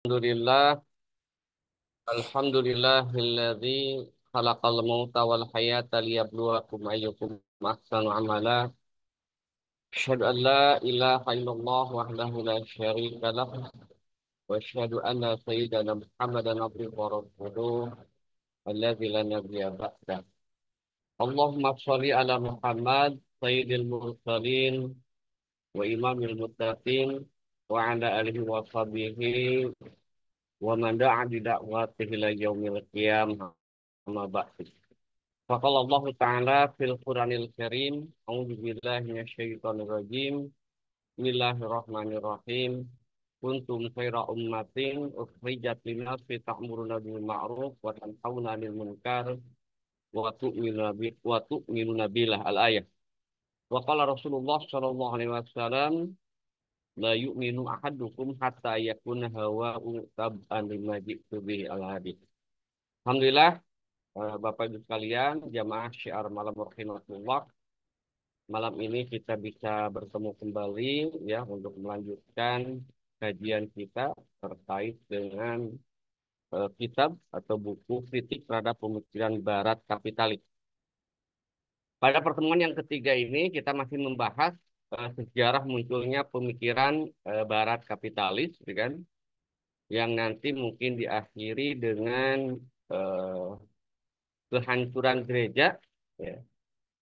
Alhamdulillah, alhamdulillahilladzi khalaqal mauta wal hayata liyabluwakum ayyukum ahsanu amala. Asyhadu an la ilaha illallah wahdahu la syarika lah wa asyhadu anna sayyidana Muhammadan abduhu wa rasuluh alladzi la nabiyya ba'dah. Allahumma shalli ala Muhammad sayyidil mursalin wa imamil muttaqin wa ala alihi wa sahbihi wa man da'a bi da'watihi ila yaumil qiyamah. Amma ba'du. Faqala Allah Ta'ala fil Qur'anil Karim, A'udzu billahi minasyaitonir rajim. Bismillahirrahmanirrahim. Kuntum khaira ummatin ukhrijat lin-nasi ta'muruna bil ma'ruf wa tanhauna 'anil munkar wa tu'minuna billah al-ayah. Wa qala Rasulullah sallallahu alaihi wasallam, la yu'minu ahadukum hatta yakuna hawa'u tab'an lima ji'tu bihi al-hadits. Alhamdulillah, Bapak Ibu sekalian, jamaah syiar malam rahimatullah. Malam ini kita bisa bertemu kembali ya untuk melanjutkan kajian kita terkait dengan kitab atau buku kritik terhadap pemikiran Barat kapitalis. Pada pertemuan yang ketiga ini kita masih membahas sejarah munculnya pemikiran Barat kapitalis, ya kan? Yang nanti mungkin diakhiri dengan eh, kehancuran gereja, ya.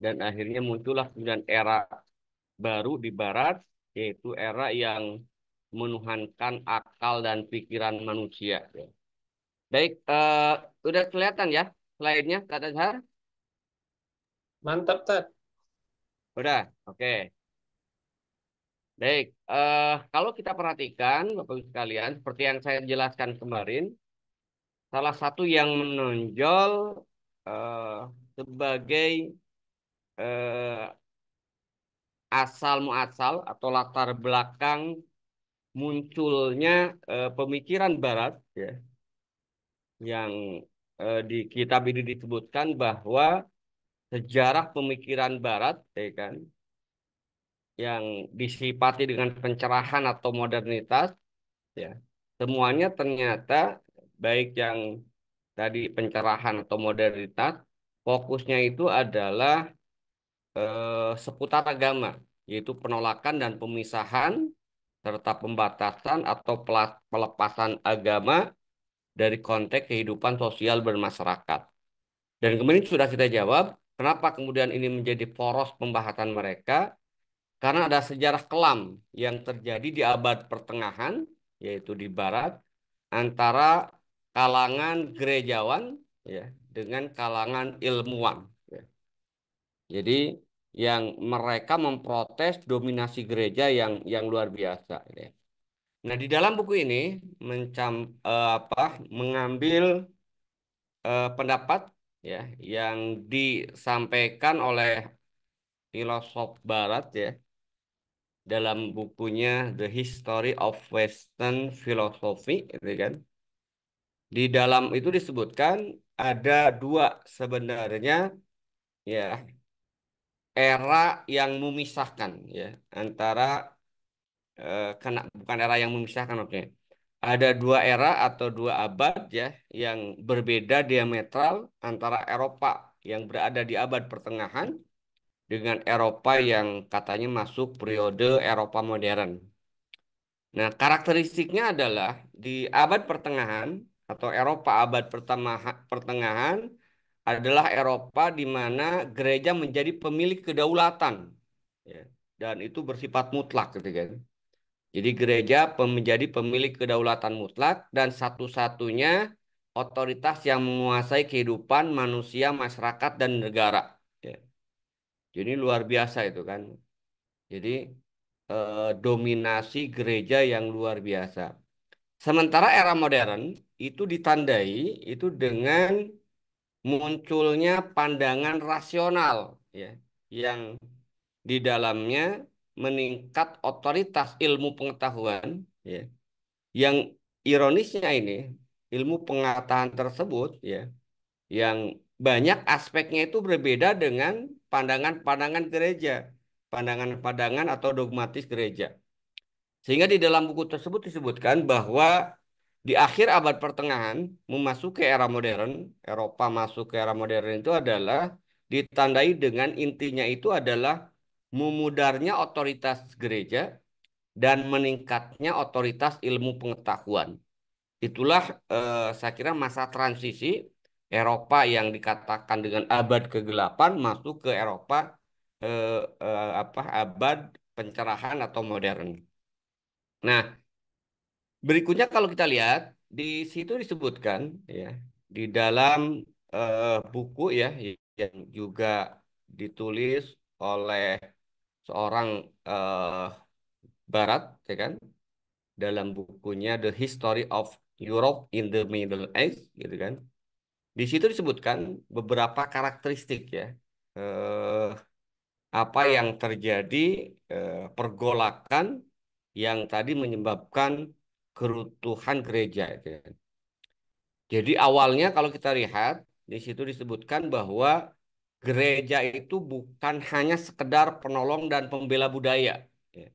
Dan akhirnya muncullah kemudian era baru di Barat, yaitu era yang menuhankan akal dan pikiran manusia. Ya. Baik, udah kelihatan ya slide-nya, Kak Azhar? Mantap, Tat. Udah, oke. Baik, kalau kita perhatikan, Bapak Ibu sekalian, seperti yang saya jelaskan kemarin, salah satu yang menonjol eh, sebagai eh, asal muasal atau latar belakang munculnya pemikiran Barat, ya, yang di kitab ini disebutkan bahwa sejarah pemikiran Barat, ya kan, yang disifati dengan pencerahan atau modernitas, ya, semuanya ternyata baik yang tadi pencerahan atau modernitas, fokusnya itu adalah seputar agama, yaitu penolakan dan pemisahan serta pembatasan atau pelepasan agama dari konteks kehidupan sosial bermasyarakat. Dan kemudian sudah kita jawab, kenapa kemudian ini menjadi poros pembahasan mereka? Karena ada sejarah kelam yang terjadi di abad pertengahan, yaitu di Barat, antara kalangan gerejawan, ya, dengan kalangan ilmuwan. Ya. Jadi yang mereka memprotes dominasi gereja yang luar biasa. Ya. Nah, di dalam buku ini mengambil pendapat, ya, yang disampaikan oleh filosof Barat, ya, dalam bukunya The History of Western Philosophy, gitu kan. Di dalam itu disebutkan ada dua sebenarnya, ya, era yang memisahkan, ya, antara bukan era yang memisahkan, oke. Ada dua era atau dua abad, ya, yang berbeda diametral antara Eropa yang berada di abad pertengahan dengan Eropa yang katanya masuk periode Eropa modern. Nah, karakteristiknya adalah di abad pertengahan atau Eropa abad pertengahan adalah Eropa di mana gereja menjadi pemilik kedaulatan, ya, dan itu bersifat mutlak, gitu kan. Jadi gereja menjadi pemilik kedaulatan mutlak dan satu-satunya otoritas yang menguasai kehidupan manusia, masyarakat, dan negara. Ya. Jadi luar biasa itu kan. Jadi dominasi gereja yang luar biasa. Sementara era modern itu ditandai itu dengan munculnya pandangan rasional, ya, yang di dalamnya meningkat otoritas ilmu pengetahuan, ya, yang ironisnya ini ilmu pengetahuan tersebut, ya, yang banyak aspeknya itu berbeda dengan pandangan-pandangan gereja, pandangan-pandangan atau dogmatis gereja. Sehingga di dalam buku tersebut disebutkan bahwa Di akhir abad pertengahan, memasuki era modern, Eropa masuk ke era modern itu adalah ditandai dengan intinya itu adalah memudarnya otoritas gereja dan meningkatnya otoritas ilmu pengetahuan. Itulah saya kira masa transisi Eropa yang dikatakan dengan abad ke-8 masuk ke Eropa abad pencerahan atau modern. Nah, berikutnya kalau kita lihat di situ disebutkan ya di dalam buku ya yang juga ditulis oleh seorang eh, Barat ya kan dalam bukunya The History of Europe in the Middle Age gitu kan. Di situ disebutkan beberapa karakteristik ya eh, apa yang terjadi pergolakan yang tadi menyebabkan keruntuhan gereja itu ya. Jadi awalnya kalau kita lihat di situ disebutkan bahwa gereja itu bukan hanya sekedar penolong dan pembela budaya. Ya.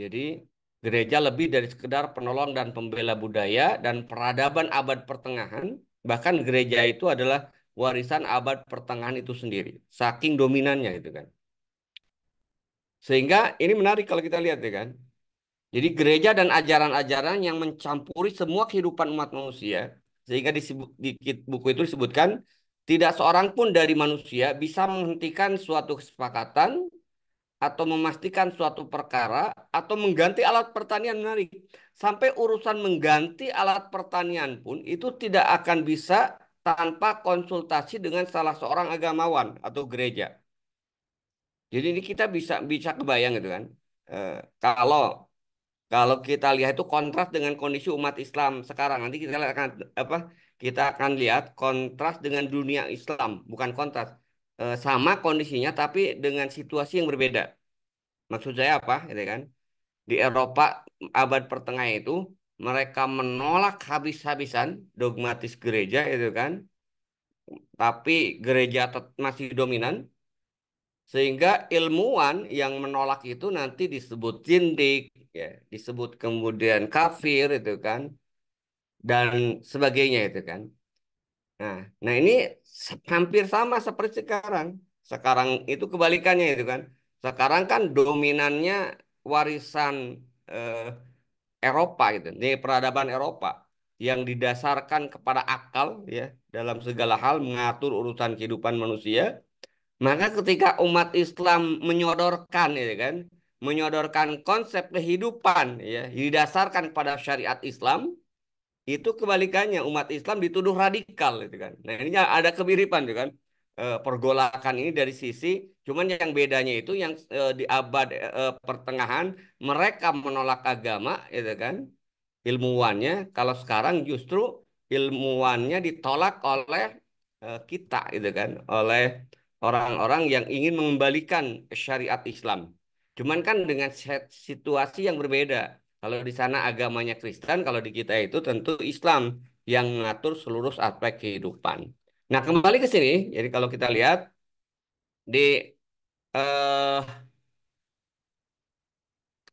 Jadi gereja lebih dari sekedar penolong dan pembela budaya dan peradaban abad pertengahan. Bahkan gereja itu adalah warisan abad pertengahan itu sendiri. Saking dominannya itu kan. Sehingga ini menarik kalau kita lihat ya kan. Jadi gereja dan ajaran-ajaran yang mencampuri semua kehidupan umat manusia, sehingga buku itu disebutkan, tidak seorang pun dari manusia bisa menghentikan suatu kesepakatan atau memastikan suatu perkara atau mengganti alat pertanian menarik. Sampai urusan mengganti alat pertanian pun itu tidak akan bisa tanpa konsultasi dengan salah seorang agamawan atau gereja. Jadi ini kita bisa bisa kebayang gitu kan. Eh, kalau Kalau kita lihat itu kontras dengan kondisi umat Islam sekarang. Nanti kita akan apa? Kita akan lihat kontras dengan dunia Islam, bukan kontras. Sama kondisinya tapi dengan situasi yang berbeda. Maksud saya apa? Gitu kan? Di Eropa abad pertengahan itu mereka menolak habis-habisan dogmatis gereja itu kan, tapi gereja masih dominan sehingga ilmuwan yang menolak itu nanti disebut jindik, ya, disebut kemudian kafir itu kan, dan sebagainya itu kan. Nah, ini hampir sama seperti sekarang. Sekarang itu kebalikannya itu kan. Sekarang kan dominannya warisan eh, Eropa gitu, di peradaban Eropa yang didasarkan kepada akal ya dalam segala hal mengatur urusan kehidupan manusia. Maka ketika umat Islam menyodorkan ya kan, menyodorkan konsep kehidupan ya didasarkan pada syariat Islam, itu kebalikannya umat Islam dituduh radikal itu kan. Nah, ini ada kemiripan itu kan. Pergolakan ini dari sisi cuman yang bedanya itu yang di abad pertengahan mereka menolak agama itu kan ilmuwannya kalau sekarang justru ilmuwannya ditolak oleh kita gitu kan oleh orang-orang yang ingin mengembalikan syariat Islam. Cuman kan dengan situasi yang berbeda. Kalau di sana agamanya Kristen, kalau di kita itu tentu Islam yang mengatur seluruh aspek kehidupan. Nah, kembali ke sini, jadi kalau kita lihat di eh,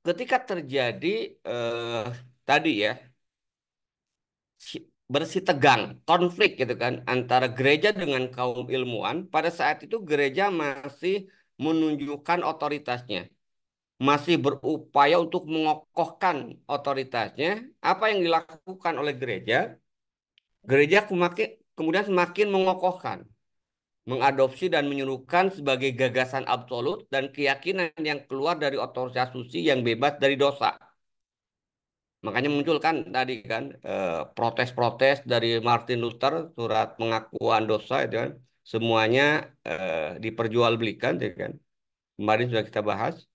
ketika terjadi eh, tadi ya bersih tegang, konflik gitu kan antara gereja dengan kaum ilmuwan. Pada saat itu gereja masih menunjukkan otoritasnya, masih berupaya untuk mengokohkan otoritasnya. Apa yang dilakukan oleh gereja? Gereja kemudian semakin mengokohkan, mengadopsi dan menyuruhkan sebagai gagasan absolut dan keyakinan yang keluar dari otoritas suci yang bebas dari dosa. Makanya muncul kan tadi kan protes-protes dari Martin Luther, surat pengakuan dosa itu kan, semuanya diperjualbelikan, ya kan. Kemarin sudah kita bahas.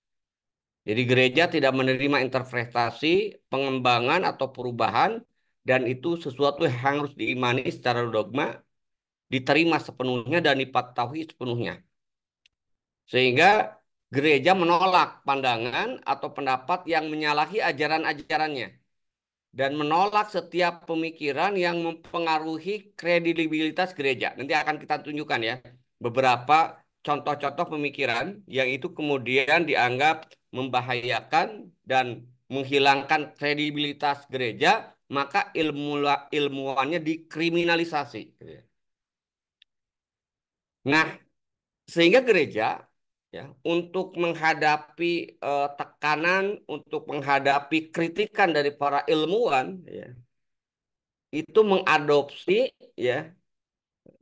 Jadi gereja tidak menerima interpretasi, pengembangan atau perubahan, dan itu sesuatu yang harus diimani secara dogma, diterima sepenuhnya dan dipatuhi sepenuhnya. Sehingga gereja menolak pandangan atau pendapat yang menyalahi ajaran-ajarannya dan menolak setiap pemikiran yang mempengaruhi kredibilitas gereja. Nanti akan kita tunjukkan ya beberapa contoh-contoh pemikiran yang itu kemudian dianggap membahayakan dan menghilangkan kredibilitas gereja, maka ilmuwannya dikriminalisasi. Nah, sehingga gereja ya untuk menghadapi tekanan, untuk menghadapi kritikan dari para ilmuwan, ya, itu mengadopsi ya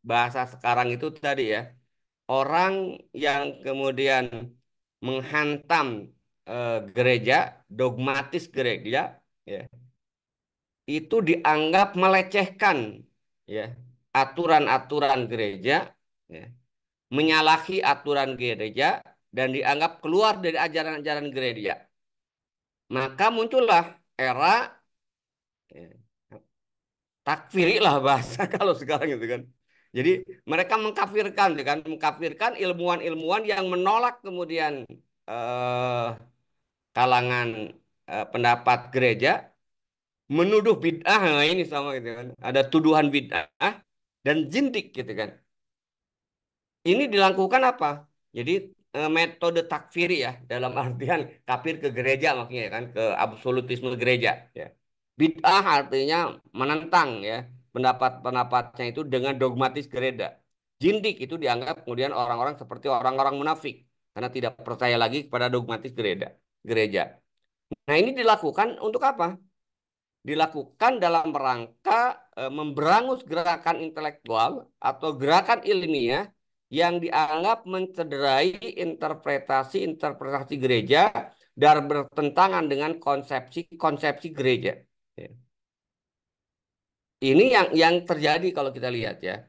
bahasa sekarang itu tadi ya orang yang kemudian menghantam gereja, dogmatis gereja, ya, itu dianggap melecehkan ya aturan-aturan gereja, ya, menyalahi aturan gereja dan dianggap keluar dari ajaran-ajaran gereja. Maka muncullah era ya, takfiri lah bahasa kalau sekarang itu kan. Jadi mereka mengkafirkan, ya kan, mengkafirkan ilmuwan-ilmuwan yang menolak kemudian eh, kalangan pendapat gereja, menuduh bid'ah. Nah, ini sama gitu kan. Ada tuduhan bid'ah dan zindik gitu kan. Ini dilakukan apa? Jadi metode takfiri ya dalam artian kafir ke gereja makanya kan ke absolutisme gereja ya. Bid'ah artinya menentang ya pendapat-pendapatnya itu dengan dogmatis gereja. Jindik itu dianggap kemudian orang-orang seperti orang-orang munafik karena tidak percaya lagi kepada dogmatis gereja. Gereja. Nah, ini dilakukan untuk apa? Dilakukan dalam rangka memberangus gerakan intelektual atau gerakan ilmiah yang dianggap mencederai interpretasi-interpretasi gereja dan bertentangan dengan konsepsi-konsepsi gereja. Ya. Ini yang terjadi kalau kita lihat ya.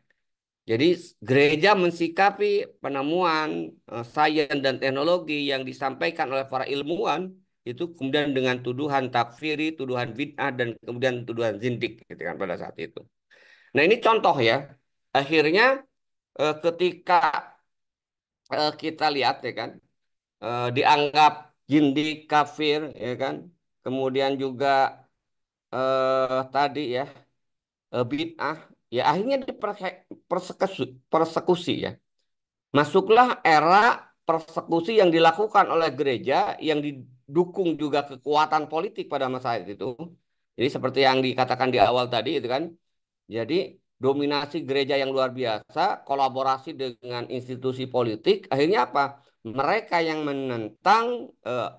Jadi gereja mensikapi penemuan sains dan teknologi yang disampaikan oleh para ilmuwan itu kemudian dengan tuduhan takfiri, tuduhan bid'ah dan kemudian tuduhan zindik gitu kan pada saat itu. Nah, ini contoh ya. Akhirnya ketika kita lihat ya kan dianggap jindik kafir ya kan. Kemudian juga tadi ya bid'ah ya akhirnya persekusi ya. Masuklah era persekusi yang dilakukan oleh gereja yang didukung juga kekuatan politik pada masa itu. Jadi seperti yang dikatakan di awal tadi itu kan. Jadi dominasi gereja yang luar biasa, kolaborasi dengan institusi politik, akhirnya apa? Mereka yang menentang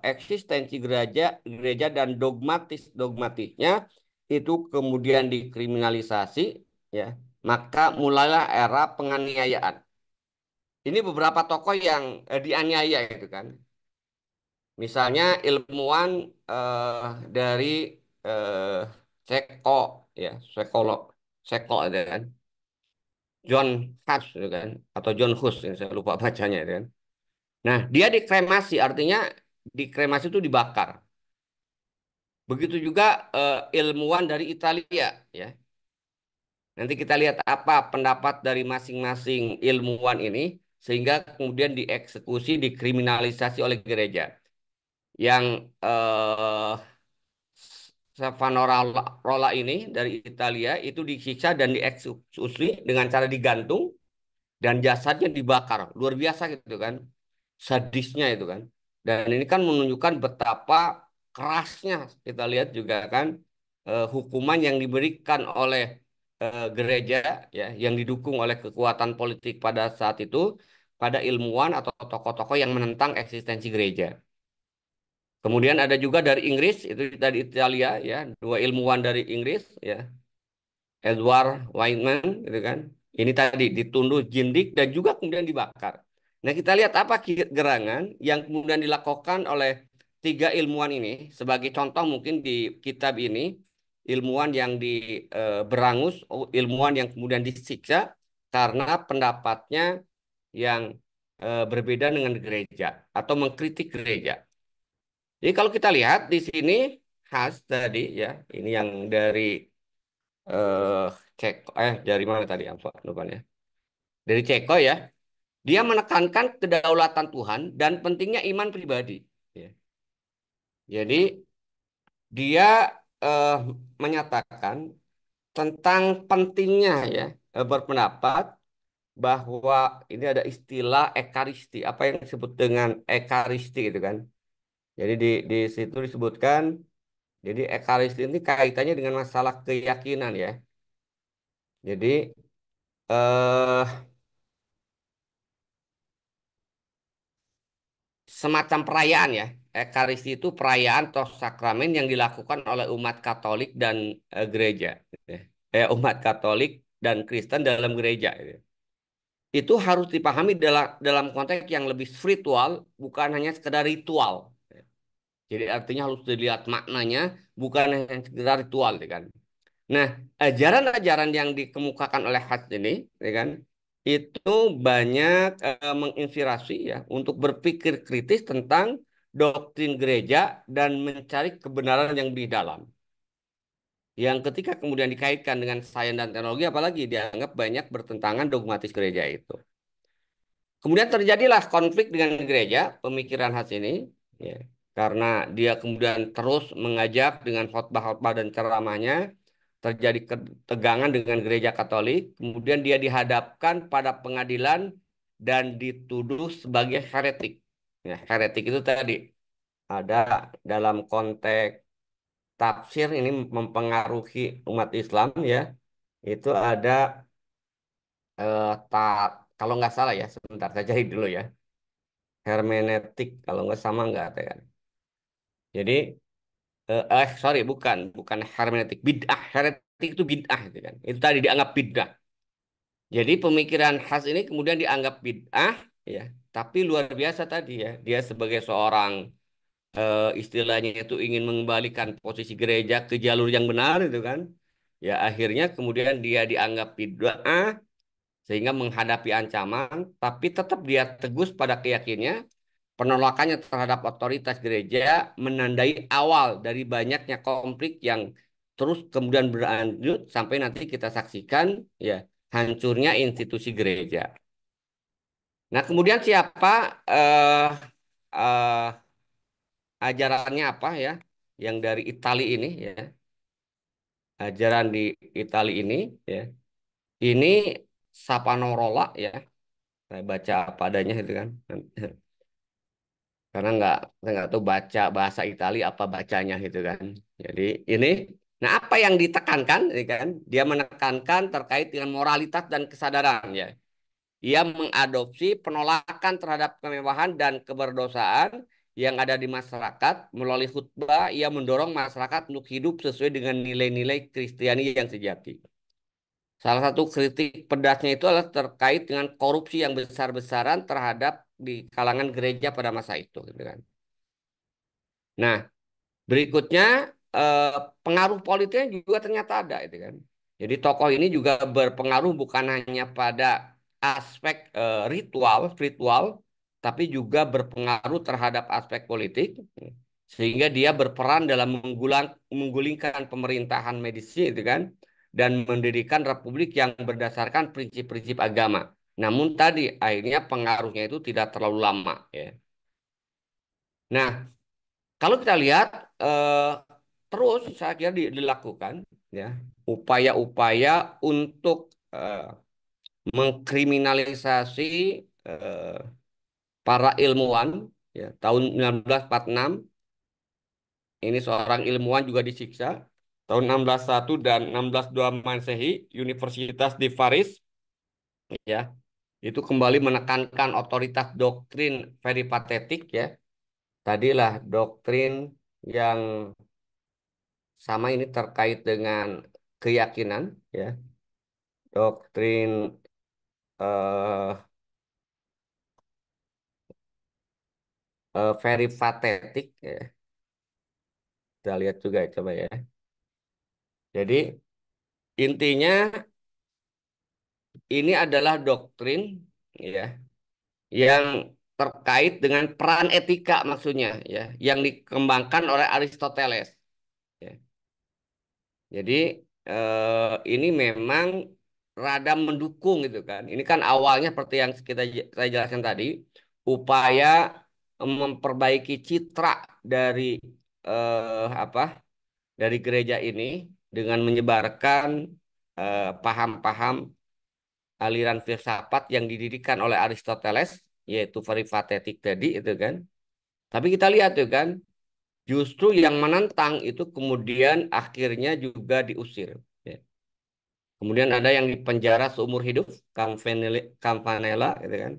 eksistensi gereja dan dogmatisnya itu kemudian dikriminalisasi, ya. Maka mulailah era penganiayaan. Ini beberapa tokoh yang dianiaya itu kan. Misalnya ilmuwan eh, dari eh, Ceko ya, psikolog Ceko itu kan. John Hus itu kan atau John Hus yang saya lupa bacanya itu kan. Nah, dia dikremasi artinya dikremasi itu dibakar. Begitu juga ilmuwan dari Italia ya. Nanti kita lihat apa pendapat dari masing-masing ilmuwan ini sehingga kemudian dieksekusi, dikriminalisasi oleh gereja. Yang Savonarola ini dari Italia itu disiksa dan dieksekusi dengan cara digantung dan jasadnya dibakar. Luar biasa gitu kan. Sadisnya itu kan. Dan ini kan menunjukkan betapa kerasnya kita lihat juga kan hukuman yang diberikan oleh gereja ya yang didukung oleh kekuatan politik pada saat itu pada ilmuwan atau tokoh-tokoh yang menentang eksistensi gereja. Kemudian ada juga dari Inggris, itu dari Italia ya, dua ilmuwan dari Inggris ya, Edward Whiteman gitu kan. Ini tadi ditunduk jindik dan juga kemudian dibakar. Nah, kita lihat apa gerangan yang kemudian dilakukan oleh tiga ilmuwan ini sebagai contoh mungkin di kitab ini ilmuwan yang diberangus, ilmuwan yang kemudian disiksa karena pendapatnya yang berbeda dengan gereja atau mengkritik gereja. Jadi kalau kita lihat di sini khas tadi ya, ini yang dari eh Ceko dari mana tadi apa lupa ya. Dari Ceko ya. Dia menekankan kedaulatan Tuhan dan pentingnya iman pribadi ya. Jadi dia eh, menyatakan tentang pentingnya ya berpendapat bahwa ini ada istilah ekaristi, apa yang disebut dengan ekaristi itu kan. Jadi di situ disebutkan Jadi ekaristi ini kaitannya dengan masalah keyakinan ya. Jadi eh semacam perayaan ya. Ekaristi itu perayaan atau sakramen yang dilakukan oleh umat Katolik dan gereja. Gitu ya. Umat Katolik dan Kristen dalam gereja. Gitu. Itu harus dipahami dalam konteks yang lebih spiritual, bukan hanya sekedar ritual. Jadi artinya harus dilihat maknanya, bukan hanya sekedar ritual, ya kan? Nah, ajaran-ajaran yang dikemukakan oleh Hus ini, ya kan, itu banyak menginspirasi ya untuk berpikir kritis tentang doktrin gereja dan mencari kebenaran yang lebih dalam. Yang ketika kemudian dikaitkan dengan sains dan teknologi, apalagi dianggap banyak bertentangan dogmatis gereja itu. Kemudian terjadilah konflik dengan gereja, pemikiran Hus ini, ya, karena dia kemudian terus mengajak dengan khotbah-khotbah dan ceramahnya, terjadi ketegangan dengan gereja Katolik, kemudian dia dihadapkan pada pengadilan dan dituduh sebagai heretik. Ya, heretik itu tadi ada dalam konteks tafsir ini mempengaruhi umat Islam ya, itu ada tak kalau nggak salah ya, sebentar saya cari dulu ya, hermeneutik kalau nggak sama nggak ada kan. Jadi sorry bukan bukan hermeneutik, bid'ah. Heretik itu bid'ah itu kan. Itu tadi dianggap bid'ah. Jadi pemikiran khas ini kemudian dianggap bid'ah, ya. Tapi luar biasa tadi ya, dia sebagai seorang istilahnya itu ingin mengembalikan posisi gereja ke jalur yang benar itu kan. Ya akhirnya kemudian dia dianggap bid'ah sehingga menghadapi ancaman, tapi tetap dia tegus pada keyakinannya. Penolakannya terhadap otoritas gereja menandai awal dari banyaknya konflik yang terus kemudian berlanjut sampai nanti kita saksikan ya hancurnya institusi gereja. Nah, kemudian siapa eh eh, ajarannya apa ya yang dari Itali ini ya, ajaran di Itali ini ya. Ini Savonarola ya. Saya baca apa adanya itu kan. Karena saya nggak tahu baca bahasa Italia apa bacanya gitu kan. Jadi ini, nah apa yang ditekankan, ya kan? Dia menekankan terkait dengan moralitas dan kesadaran ya. Ia mengadopsi penolakan terhadap kemewahan dan keberdosaan yang ada di masyarakat. Melalui khutbah, ia mendorong masyarakat untuk hidup sesuai dengan nilai-nilai Kristiani yang sejati. Salah satu kritik pedasnya itu adalah terkait dengan korupsi yang besar-besaran terhadap di kalangan gereja pada masa itu, gitu kan. Nah, berikutnya eh, pengaruh politiknya juga ternyata ada itu kan. Jadi tokoh ini juga berpengaruh bukan hanya pada aspek ritual, spiritual, tapi juga berpengaruh terhadap aspek politik, sehingga dia berperan dalam menggulingkan pemerintahan medisi itu kan, dan mendirikan republik yang berdasarkan prinsip-prinsip agama. Namun tadi akhirnya pengaruhnya itu tidak terlalu lama ya. Nah, kalau kita lihat eh, terus saya kira dilakukan ya upaya-upaya untuk mengkriminalisasi eh, para ilmuwan ya tahun 1946 ini seorang ilmuwan juga disiksa tahun 1601 dan 1602 Masehi Universitas di Paris ya itu kembali menekankan otoritas doktrin peripatetik ya tadilah doktrin yang sama ini terkait dengan keyakinan ya doktrin eh very patetik ya. Kita lihat juga ya, coba ya. Jadi intinya ini adalah doktrin ya yang terkait dengan peran etika maksudnya ya yang dikembangkan oleh Aristoteles ya. Jadi ini memang rada mendukung gitu kan. Ini kan awalnya seperti yang saya jelaskan tadi, upaya memperbaiki citra dari apa dari gereja ini dengan menyebarkan paham-paham aliran filsafat yang didirikan oleh Aristoteles, yaitu peripatetik tadi itu kan. Tapi kita lihat tuh kan, Justru yang menentang itu kemudian akhirnya juga diusir. Ya. Kemudian ada yang dipenjara seumur hidup, Campanella, gitu kan.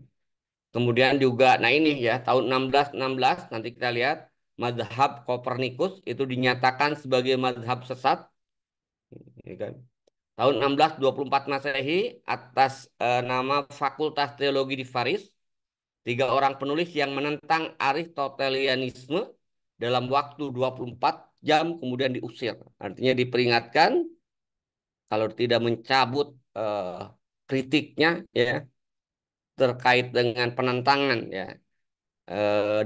Kemudian juga, nah ini ya, tahun 1616 nanti kita lihat, mazhab Kopernikus itu dinyatakan sebagai mazhab sesat, ya kan. Tahun 1624 Masehi, atas nama Fakultas Teologi di Paris, 3 orang penulis yang menentang Aristotelianisme dalam waktu 24 jam kemudian diusir. Artinya diperingatkan kalau tidak mencabut eh, kritiknya ya terkait dengan penentangan ya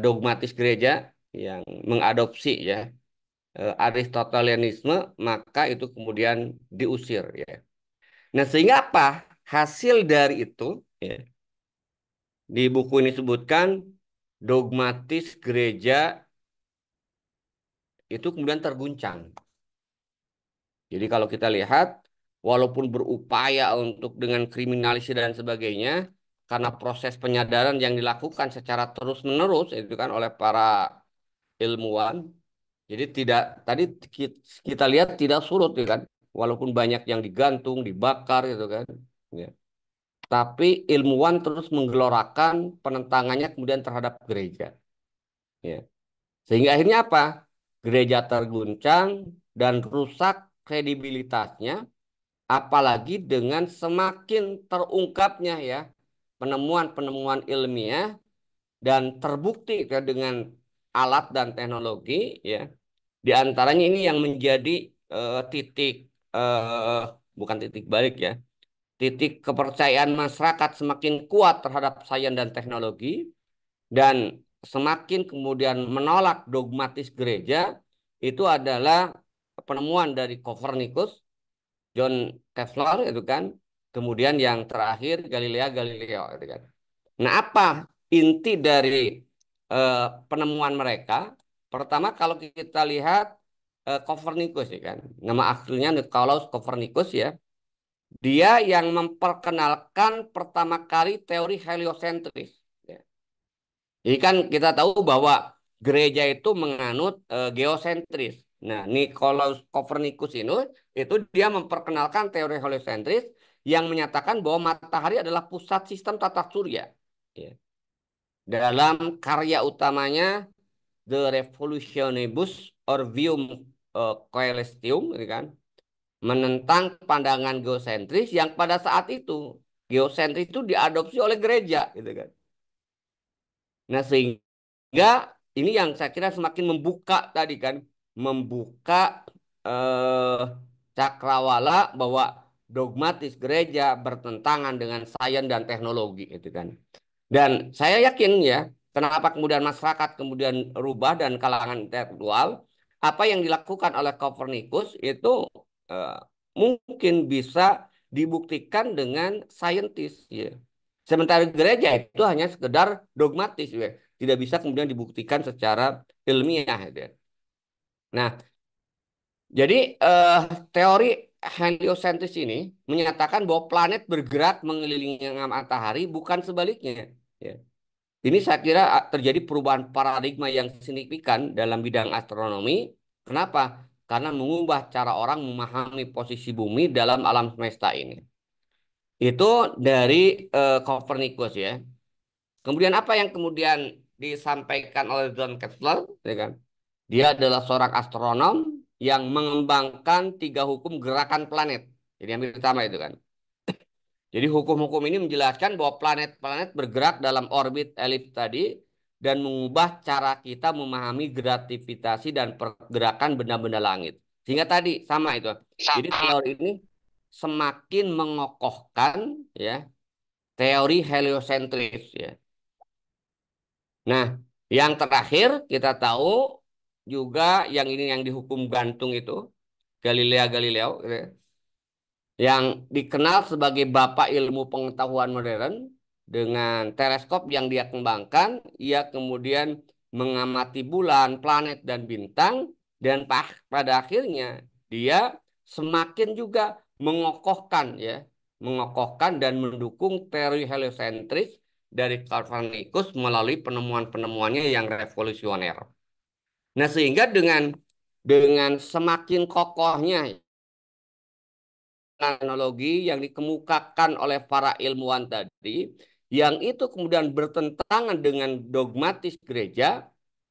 dogmatis gereja yang mengadopsi ya Aristotelianisme, maka itu kemudian diusir ya. Nah, sehingga apa? Hasil dari itu ya, di buku ini sebutkan dogmatis gereja itu kemudian terguncang. Jadi kalau kita lihat, walaupun berupaya untuk dengan kriminalisasi dan sebagainya, karena proses penyadaran yang dilakukan secara terus-menerus itu kan oleh para ilmuwan, jadi tidak tadi kita lihat tidak surut ya kan, walaupun banyak yang digantung, dibakar gitu kan. Ya. Tapi ilmuwan terus menggelorakan penentangannya kemudian terhadap gereja. Ya. Sehingga akhirnya apa? Gereja terguncang dan rusak kredibilitasnya, apalagi dengan semakin terungkapnya ya penemuan-penemuan ilmiah dan terbukti ya, dengan alat dan teknologi ya. Di antaranya ini yang menjadi titik eh, bukan titik balik ya. Titik kepercayaan masyarakat semakin kuat terhadap sains dan teknologi dan semakin kemudian menolak dogmatis gereja itu adalah penemuan dari Copernicus, John Kepler itu kan, kemudian yang terakhir Galileo itu kan. Nah, apa inti dari eh, penemuan mereka? Pertama, kalau kita lihat Copernicus ya kan, nama aslinya Nicolaus Copernicus ya, dia yang memperkenalkan pertama kali teori heliosentris. Ya. Jadi kan kita tahu bahwa gereja itu menganut geosentris. Nah, Nicolaus Copernicus itu dia memperkenalkan teori heliosentris yang menyatakan bahwa matahari adalah pusat sistem tata surya. Ya. Dalam karya utamanya The Revolutionibus Orbium Coelestium, gitu kan, menentang pandangan geosentris yang pada saat itu geosentris itu diadopsi oleh gereja, gitu kan. Nah, sehingga ini yang saya kira semakin membuka tadi kan, membuka eh, cakrawala bahwa dogmatis gereja bertentangan dengan sains dan teknologi, itu kan. Dan saya yakin ya, kenapa kemudian masyarakat kemudian rubah dan kalangan intelektual, apa yang dilakukan oleh Copernicus itu eh, mungkin bisa dibuktikan dengan saintis ya. Sementara gereja itu hanya sekedar dogmatis ya. Tidak bisa kemudian dibuktikan secara ilmiah ya. Nah, jadi teori heliosentris ini menyatakan bahwa planet bergerak mengelilingi matahari bukan sebaliknya. Ya. Ini saya kira terjadi perubahan paradigma yang signifikan dalam bidang astronomi. Kenapa? Karena mengubah cara orang memahami posisi bumi dalam alam semesta ini. Itu dari Copernicus ya. Kemudian apa yang kemudian disampaikan oleh John Kepler, ya kan? Dia adalah seorang astronom yang mengembangkan 3 hukum gerakan planet. Jadi yang pertama itu kan. Jadi hukum-hukum ini menjelaskan bahwa planet-planet bergerak dalam orbit elips tadi dan mengubah cara kita memahami gravitasi dan pergerakan benda-benda langit. Sehingga tadi sama itu. Jadi teori ini semakin mengokohkan ya teori heliosentris ya. Nah, yang terakhir kita tahu juga yang ini yang dihukum gantung itu Galileo gitu ya, yang dikenal sebagai bapak ilmu pengetahuan modern dengan teleskop yang dia kembangkan, ia kemudian mengamati bulan, planet dan bintang dan pada akhirnya dia semakin juga mengokohkan ya, mengokohkan dan mendukung teori heliosentris dari Copernicus melalui penemuan-penemuannya yang revolusioner. Nah, sehingga dengan semakin kokohnya teknologi yang dikemukakan oleh para ilmuwan tadi, yang itu kemudian bertentangan dengan dogmatis gereja,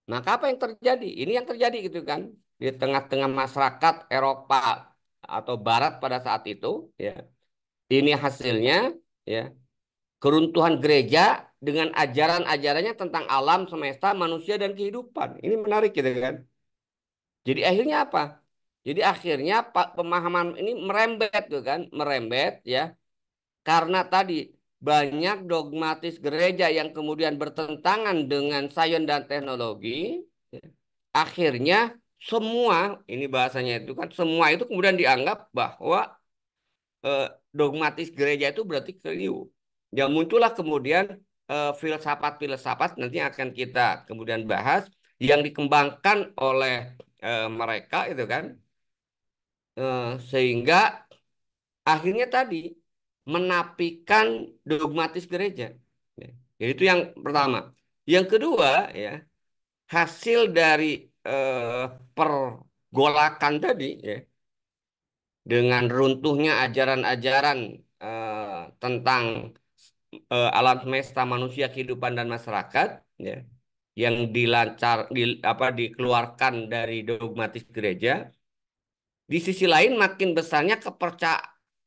maka apa yang terjadi? Ini yang terjadi gitu kan di tengah-tengah masyarakat Eropa atau Barat pada saat itu, ya. Ini hasilnya, ya, keruntuhan gereja dengan ajaran-ajarannya tentang alam semesta, manusia dan kehidupan. Ini menarik gitu kan. Jadi akhirnya apa? Jadi akhirnya pemahaman ini merembet tuh kan, merembet ya. Karena tadi banyak dogmatis gereja yang kemudian bertentangan dengan sains dan teknologi, ya. Akhirnya semua, ini bahasanya itu kan, semua itu kemudian dianggap bahwa eh, dogmatis gereja itu berarti keliru. Ya muncullah kemudian filsafat-filsafat nanti akan kita kemudian bahas yang dikembangkan oleh mereka itu kan. Sehingga akhirnya tadi menapikan dogmatis gereja. Ya, itu yang pertama. Yang kedua, ya, hasil dari pergolakan tadi, ya, dengan runtuhnya ajaran-ajaran tentang alam semesta, manusia, kehidupan dan masyarakat, ya, yang dikeluarkan dari dogmatis gereja. Di sisi lain makin besarnya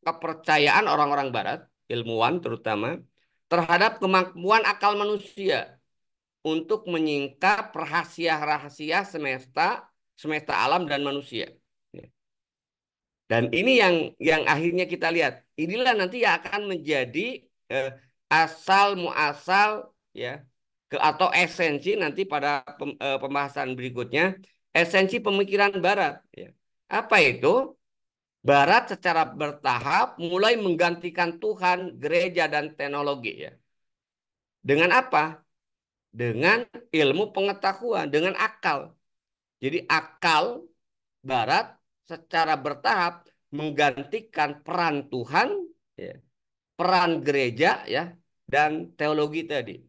kepercayaan orang-orang Barat, ilmuwan terutama, terhadap kemampuan akal manusia untuk menyingkap rahasia-rahasia semesta, semesta alam dan manusia. Ya. Dan ini yang akhirnya kita lihat. Inilah nanti yang akan menjadi eh, asal muasal, ya, atau esensi nanti pada pembahasan berikutnya, esensi pemikiran Barat. Ya. Apa itu? Barat secara bertahap mulai menggantikan Tuhan, gereja, dan teknologi, ya. Dengan apa? Dengan ilmu pengetahuan, dengan akal. Jadi akal Barat secara bertahap menggantikan peran Tuhan, ya, peran gereja, ya, dan teologi tadi.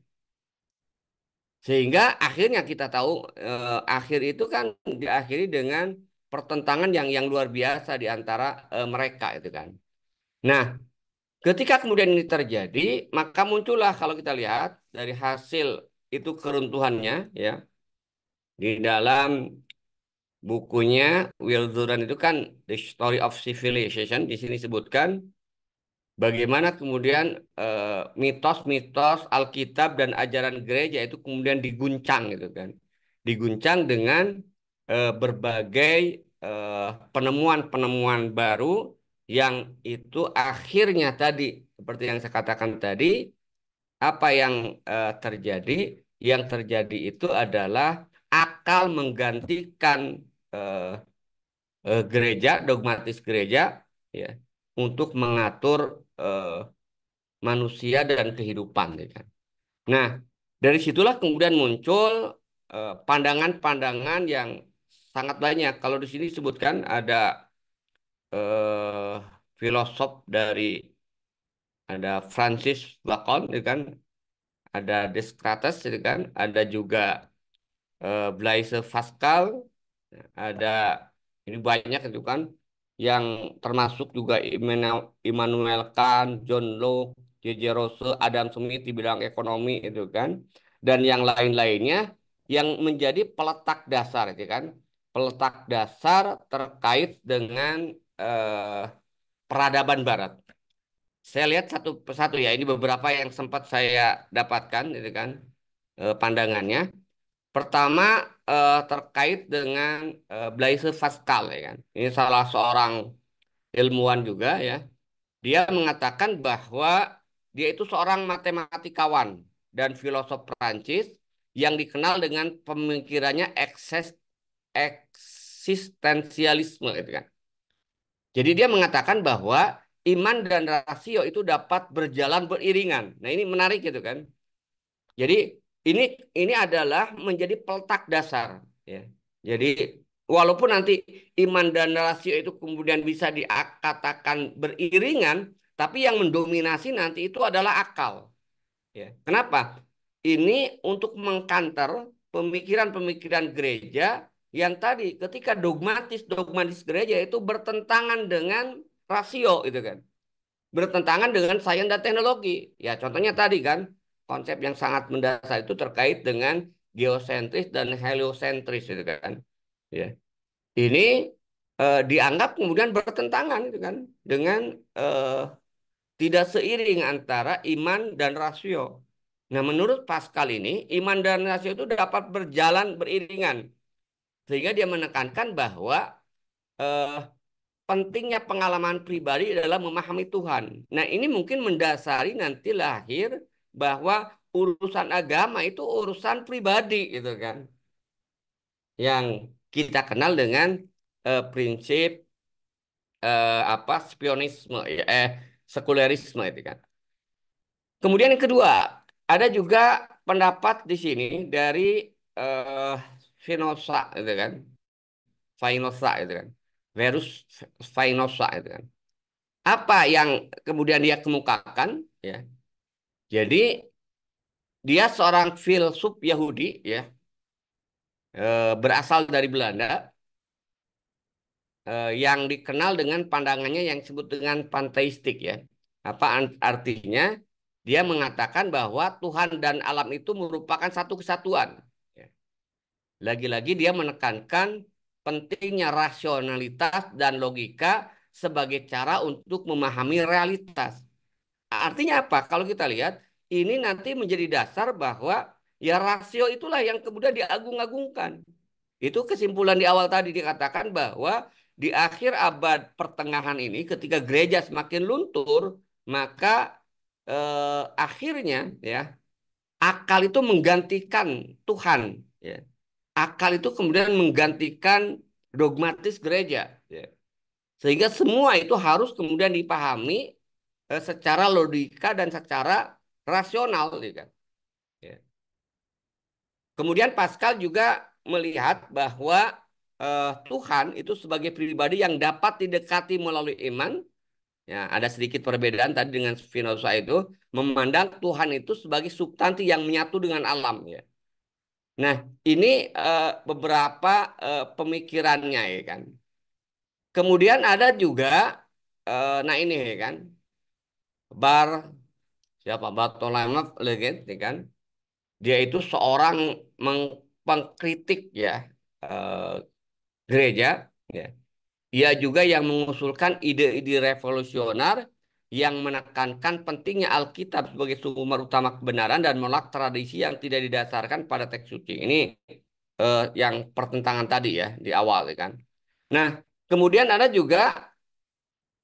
Sehingga akhirnya kita tahu akhir itu kan diakhiri dengan pertentangan yang luar biasa di antara mereka itu kan. Nah, ketika kemudian ini terjadi, maka muncullah kalau kita lihat dari hasil itu keruntuhannya, ya, di dalam bukunya Will Durant itu kan The Story of Civilization, di sini sebutkan bagaimana kemudian mitos-mitos Alkitab dan ajaran gereja itu kemudian diguncang gitu kan. Diguncang dengan berbagai penemuan-penemuan baru yang itu akhirnya tadi seperti yang saya katakan tadi, apa yang terjadi? Yang terjadi itu adalah akal menggantikan eh, gereja, dogmatis gereja, ya, untuk mengatur eh, manusia dan kehidupan, ya kan. Nah, dari situlah kemudian muncul pandangan-pandangan yang sangat banyak. Kalau di sini disebutkan ada filosof ada Francis Bacon, ya kan, ada Descartes, ya kan, ada juga Blaise Pascal, ada ini banyak itu kan yang termasuk juga Immanuel Kant, John Locke, J.J. Rousseau, Adam Smith di bidang ekonomi itu kan, dan yang lain-lainnya yang menjadi peletak dasar itu kan, peletak dasar terkait dengan eh, peradaban Barat. Saya lihat satu persatu ya, ini beberapa yang sempat saya dapatkan itu kan pandangannya. Pertama terkait dengan Blaise Pascal, ya kan. Ini salah seorang ilmuwan juga, ya. Dia mengatakan bahwa dia itu seorang matematikawan dan filosof Prancis yang dikenal dengan pemikirannya eksistensialisme gitu kan. Jadi dia mengatakan bahwa iman dan rasio itu dapat berjalan beriringan. Nah, ini menarik gitu kan. Jadi ini ini adalah menjadi peletak dasar, ya. Jadi walaupun nanti iman dan rasio itu kemudian bisa dikatakan beriringan, tapi yang mendominasi nanti itu adalah akal, ya. Kenapa? Ini untuk mengkanter pemikiran-pemikiran gereja yang tadi ketika dogmatis gereja itu bertentangan dengan rasio itu kan. Bertentangan dengan sains dan teknologi. Ya, contohnya tadi kan konsep yang sangat mendasar itu terkait dengan geosentris dan heliosentris itu kan. Ya. Ini dianggap kemudian bertentangan gitu kan dengan tidak seiring antara iman dan rasio. Nah, menurut Pascal ini, iman dan rasio itu dapat berjalan beriringan. Sehingga dia menekankan bahwa eh, pentingnya pengalaman pribadi adalah memahami Tuhan. Nah, ini mungkin mendasari nanti lahir bahwa urusan agama itu urusan pribadi gitu kan. Yang kita kenal dengan prinsip apa spionisme ya sekulerisme itu kan. Kemudian yang kedua, ada juga pendapat di sini dari eh Spinoza itu kan. Spinoza itu kan. Verus Spinoza itu kan. Apa yang kemudian dia kemukakan ya. Jadi dia seorang filsuf Yahudi ya, berasal dari Belanda yang dikenal dengan pandangannya yang disebut dengan panteistik ya. Apa artinya? Dia mengatakan bahwa Tuhan dan alam itu merupakan satu kesatuan. Ya. Lagi-lagi dia menekankan pentingnya rasionalitas dan logika sebagai cara untuk memahami realitas. Artinya apa? Kalau kita lihat, ini nanti menjadi dasar bahwa ya rasio itulah yang kemudian diagung-agungkan. Itu kesimpulan di awal tadi dikatakan bahwa di akhir abad pertengahan ini ketika gereja semakin luntur, maka akhirnya ya akal itu menggantikan Tuhan. Ya. Akal itu kemudian menggantikan dogmatis gereja. Ya. Sehingga semua itu harus kemudian dipahami secara logika dan secara rasional, gitu kan. Ya. Kemudian Pascal juga melihat bahwa Tuhan itu sebagai pribadi yang dapat didekati melalui iman. Ya, ada sedikit perbedaan tadi dengan Spinoza itu memandang Tuhan itu sebagai substansi yang menyatu dengan alam. Ya. Nah, ini beberapa pemikirannya ya kan. Kemudian ada juga, nah ini ya kan, Bar siapa Bartolomé Legend, ya kan? Dia itu seorang pengkritik ya eh, gereja. Ya. Dia juga yang mengusulkan ide-ide revolusioner yang menekankan pentingnya Alkitab sebagai sumber utama kebenaran dan menolak tradisi yang tidak didasarkan pada teks suci. Ini yang pertentangan tadi ya di awal ya kan. Nah, kemudian ada juga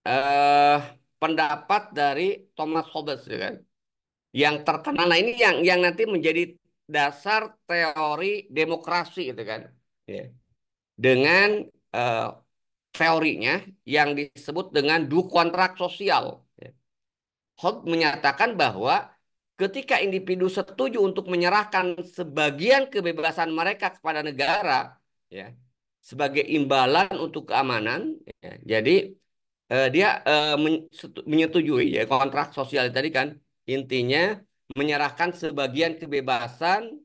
eh, pendapat dari Thomas Hobbes ya kan, yang terkenal. Nah, ini yang nanti menjadi dasar teori demokrasi itu kan. Ya. Dengan eh, teorinya yang disebut dengan du kontrak sosial. Ya. Hobbes menyatakan bahwa ketika individu setuju untuk menyerahkan sebagian kebebasan mereka kepada negara, ya, sebagai imbalan untuk keamanan, ya, jadi dia menyetujui ya kontrak sosial tadi kan intinya menyerahkan sebagian kebebasan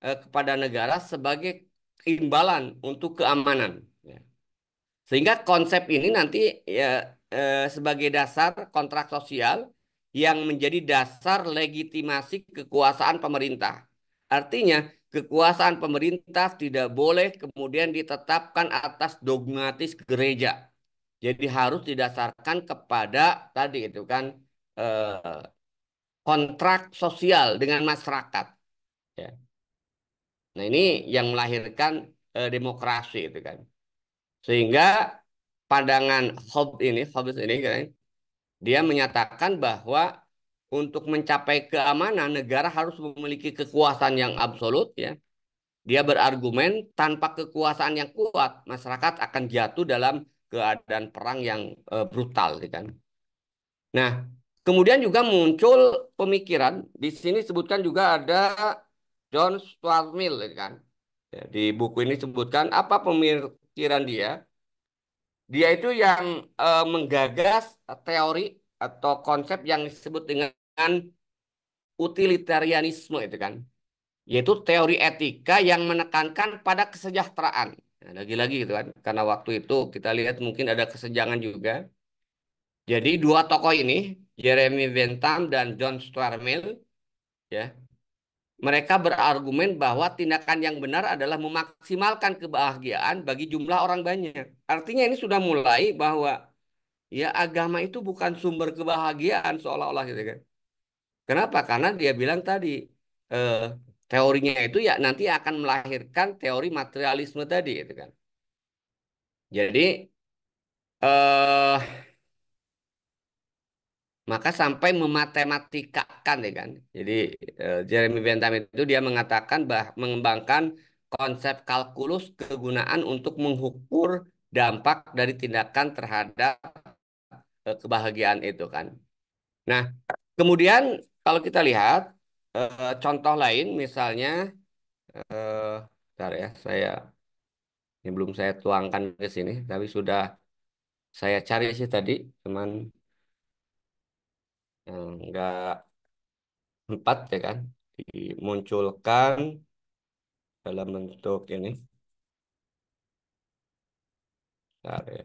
kepada negara sebagai imbalan untuk keamanan. Ya. Sehingga konsep ini nanti ya sebagai dasar kontrak sosial yang menjadi dasar legitimasi kekuasaan pemerintah. Artinya kekuasaan pemerintah tidak boleh kemudian ditetapkan atas dogmatis gereja. Jadi harus didasarkan kepada tadi itu kan eh, kontrak sosial dengan masyarakat. Ya. Nah ini yang melahirkan demokrasi itu kan. Sehingga pandangan Hobbes ini kan, dia menyatakan bahwa untuk mencapai keamanan negara harus memiliki kekuasaan yang absolut ya. Dia berargumen tanpa kekuasaan yang kuat masyarakat akan jatuh dalam keadaan perang yang brutal gitu kan. Nah, kemudian juga muncul pemikiran di sini sebutkan juga ada John Stuart Mill gitu kan. Ya, di buku ini sebutkan apa pemikiran dia. Dia itu yang menggagas teori atau konsep yang disebut dengan utilitarianisme itu kan, yaitu teori etika yang menekankan pada kesejahteraan. Nah, lagi-lagi gitu kan, karena waktu itu kita lihat mungkin ada kesenjangan juga. Jadi dua tokoh ini, Jeremy Bentham dan John Stuart Mill, ya, mereka berargumen bahwa tindakan yang benar adalah memaksimalkan kebahagiaan bagi jumlah orang banyak. Artinya ini sudah mulai bahwa ya agama itu bukan sumber kebahagiaan seolah-olah gitu kan. Kenapa? Karena dia bilang tadi eh, teorinya itu ya nanti akan melahirkan teori materialisme tadi gitu kan. Jadi eh maka sampai mematematikakan ya kan. Jadi Jeremy Bentham itu dia mengatakan mengembangkan konsep kalkulus kegunaan untuk mengukur dampak dari tindakan terhadap kebahagiaan itu kan. Nah, kemudian kalau kita lihat contoh lain misalnya bentar ya, ini belum saya tuangkan ke sini tapi sudah saya cari sih tadi, cuman nggak empat ya kan dimunculkan dalam bentuk ini. Bentar ya.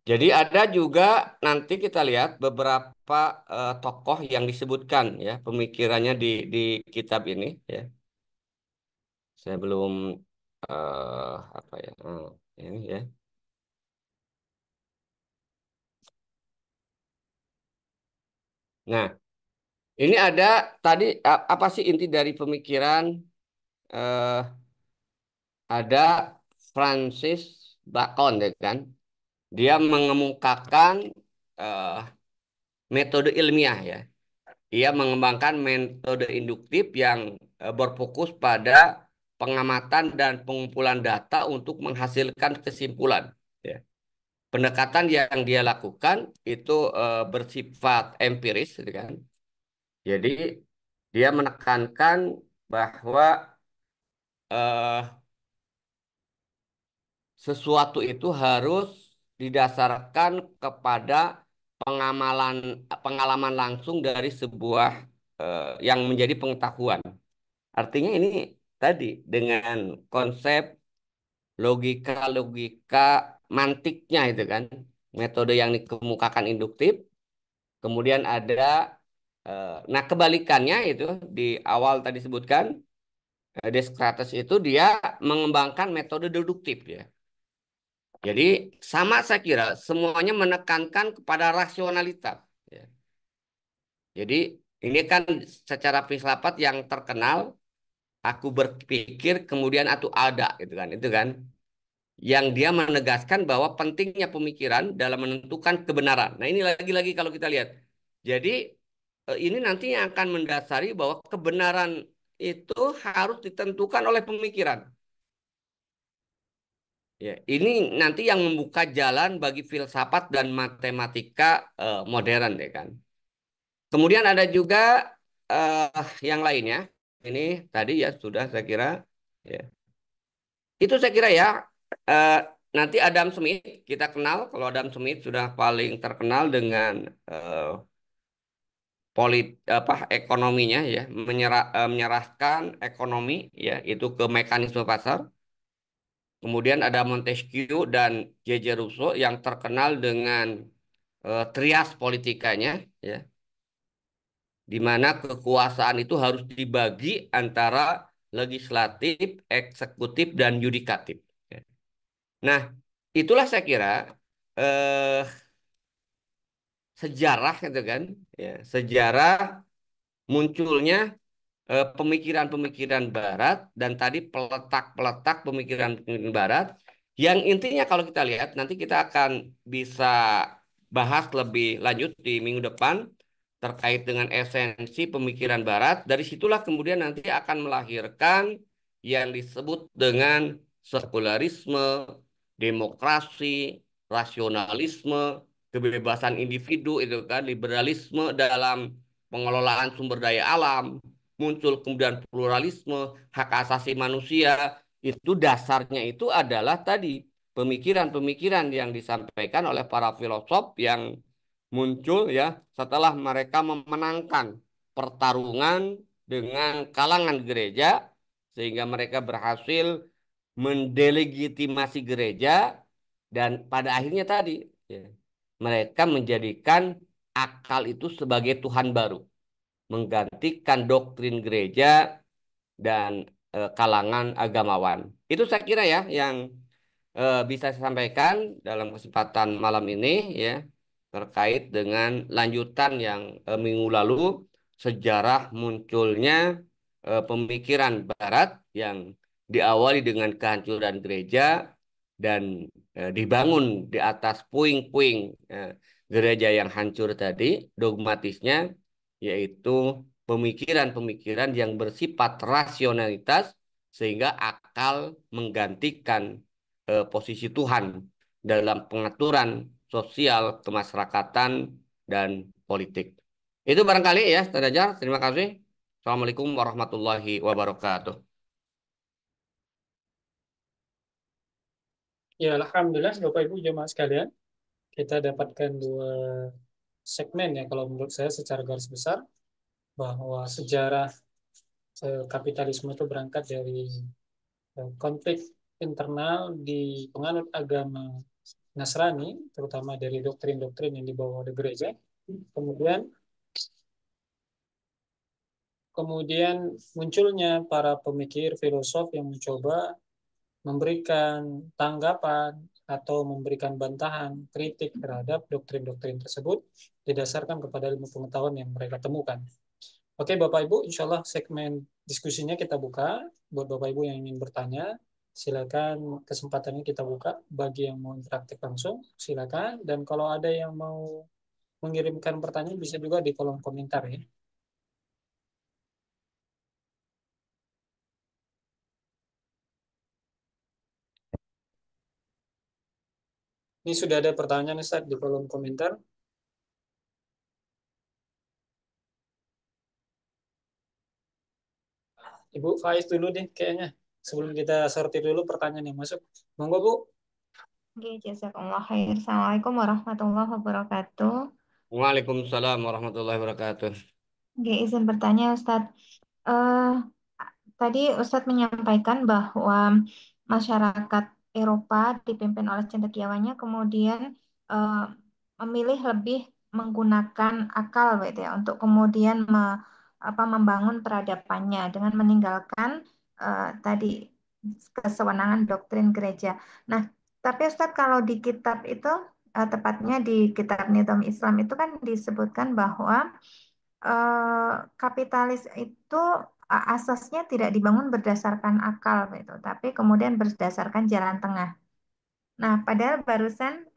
Jadi ada juga nanti kita lihat beberapa tokoh yang disebutkan ya pemikirannya di kitab ini ya. Saya belum apa ya ini ya. Nah, ini ada tadi apa sih inti dari pemikiran eh, ada Francis Bacon ya kan? Dia mengemukakan eh, metode ilmiah ya. Ia mengembangkan metode induktif yang berfokus pada pengamatan dan pengumpulan data untuk menghasilkan kesimpulan. Ya. Pendekatan yang dia lakukan itu bersifat empiris, gitu kan. Jadi dia menekankan bahwa eh, sesuatu itu harus didasarkan kepada pengamalan pengalaman langsung dari sebuah yang menjadi pengetahuan. Artinya ini tadi dengan konsep logika-logika mantiknya itu kan, metode yang dikemukakan induktif, kemudian ada nah kebalikannya itu di awal tadi sebutkan Descartes itu dia mengembangkan metode deduktif ya. Jadi sama saya kira semuanya menekankan kepada rasionalitas. Ya. Jadi ini kan secara filsafat yang terkenal, aku berpikir kemudian aku ada gitu kan, itu kan. Yang dia menegaskan bahwa pentingnya pemikiran dalam menentukan kebenaran. Nah ini lagi-lagi kalau kita lihat. Jadi ini nantinya akan mendasari bahwa kebenaran itu harus ditentukan oleh pemikiran. Ya, ini nanti yang membuka jalan bagi filsafat dan matematika modern ya kan. Kemudian ada juga yang lainnya. Ini tadi ya sudah saya kira ya. Itu saya kira ya eh, nanti Adam Smith kita kenal kalau Adam Smith sudah paling terkenal dengan eh, apa ekonominya ya menyerahkan ekonomi ya itu ke mekanisme pasar. Kemudian ada Montesquieu dan J.J. Rousseau yang terkenal dengan trias politikanya ya, di mana kekuasaan itu harus dibagi antara legislatif, eksekutif, dan yudikatif. Ya. Nah, itulah saya kira eh, sejarah gitu kan, ya, sejarah munculnya pemikiran-pemikiran Barat dan tadi peletak-peletak pemikiran-pemikiran Barat yang intinya kalau kita lihat nanti kita akan bisa bahas lebih lanjut di minggu depan terkait dengan esensi pemikiran Barat. Dari situlah kemudian nanti akan melahirkan yang disebut dengan sekularisme, demokrasi, rasionalisme, kebebasan individu itu kan, liberalisme dalam pengelolaan sumber daya alam, muncul kemudian pluralisme, hak asasi manusia, itu dasarnya itu adalah tadi pemikiran-pemikiran yang disampaikan oleh para filosof yang muncul ya setelah mereka memenangkan pertarungan dengan kalangan gereja sehingga mereka berhasil mendelegitimasi gereja, dan pada akhirnya tadi ya, mereka menjadikan akal itu sebagai Tuhan baru, menggantikan doktrin gereja dan kalangan agamawan. Itu saya kira ya yang bisa saya sampaikan dalam kesempatan malam ini ya, terkait dengan lanjutan yang minggu lalu, sejarah munculnya pemikiran Barat yang diawali dengan kehancuran gereja dan dibangun di atas puing-puing eh, gereja yang hancur tadi, dogmatisnya, yaitu pemikiran-pemikiran yang bersifat rasionalitas sehingga akal menggantikan posisi Tuhan dalam pengaturan sosial, kemasyarakatan, dan politik. Itu barangkali ya, Ustaz Ajar. Terima kasih. Assalamualaikum warahmatullahi wabarakatuh. Ya, Alhamdulillah Bapak Ibu jemaah sekalian, kita dapatkan dua segmen ya kalau menurut saya secara garis besar, bahwa sejarah kapitalisme itu berangkat dari konflik internal di penganut agama Nasrani, terutama dari doktrin-doktrin yang dibawa oleh gereja. Kemudian kemudian munculnya para pemikir filosof yang mencoba memberikan tanggapan atau memberikan bantahan kritik terhadap doktrin-doktrin tersebut didasarkan kepada ilmu pengetahuan yang mereka temukan. Oke, Bapak Ibu, insya Allah segmen diskusinya kita buka. Buat Bapak Ibu yang ingin bertanya, silakan, kesempatannya kita buka. Bagi yang mau interaktif langsung, silakan. Dan kalau ada yang mau mengirimkan pertanyaan, bisa juga di kolom komentar ya. Ini sudah ada pertanyaan Ustaz di kolom komentar. Ibu Faiz dulu deh kayaknya. Sebelum kita sortir dulu pertanyaan yang masuk. Monggo Bu. Oke, jazakallah khair. Assalamualaikum warahmatullahi wabarakatuh. Waalaikumsalam warahmatullahi wabarakatuh. Oke, izin bertanya Ustadz. Eh, Tadi Ustadz menyampaikan bahwa masyarakat Eropa dipimpin oleh cendekiawannya kemudian eh, memilih lebih menggunakan akal gitu ya, untuk kemudian membangun peradabannya dengan meninggalkan tadi kesewenangan doktrin gereja. Nah, tapi Ustadz kalau di kitab itu, tepatnya di kitab Nizam Islam itu kan disebutkan bahwa kapitalis itu asasnya tidak dibangun berdasarkan akal gitu, tapi kemudian berdasarkan jalan tengah. Nah, padahal barusan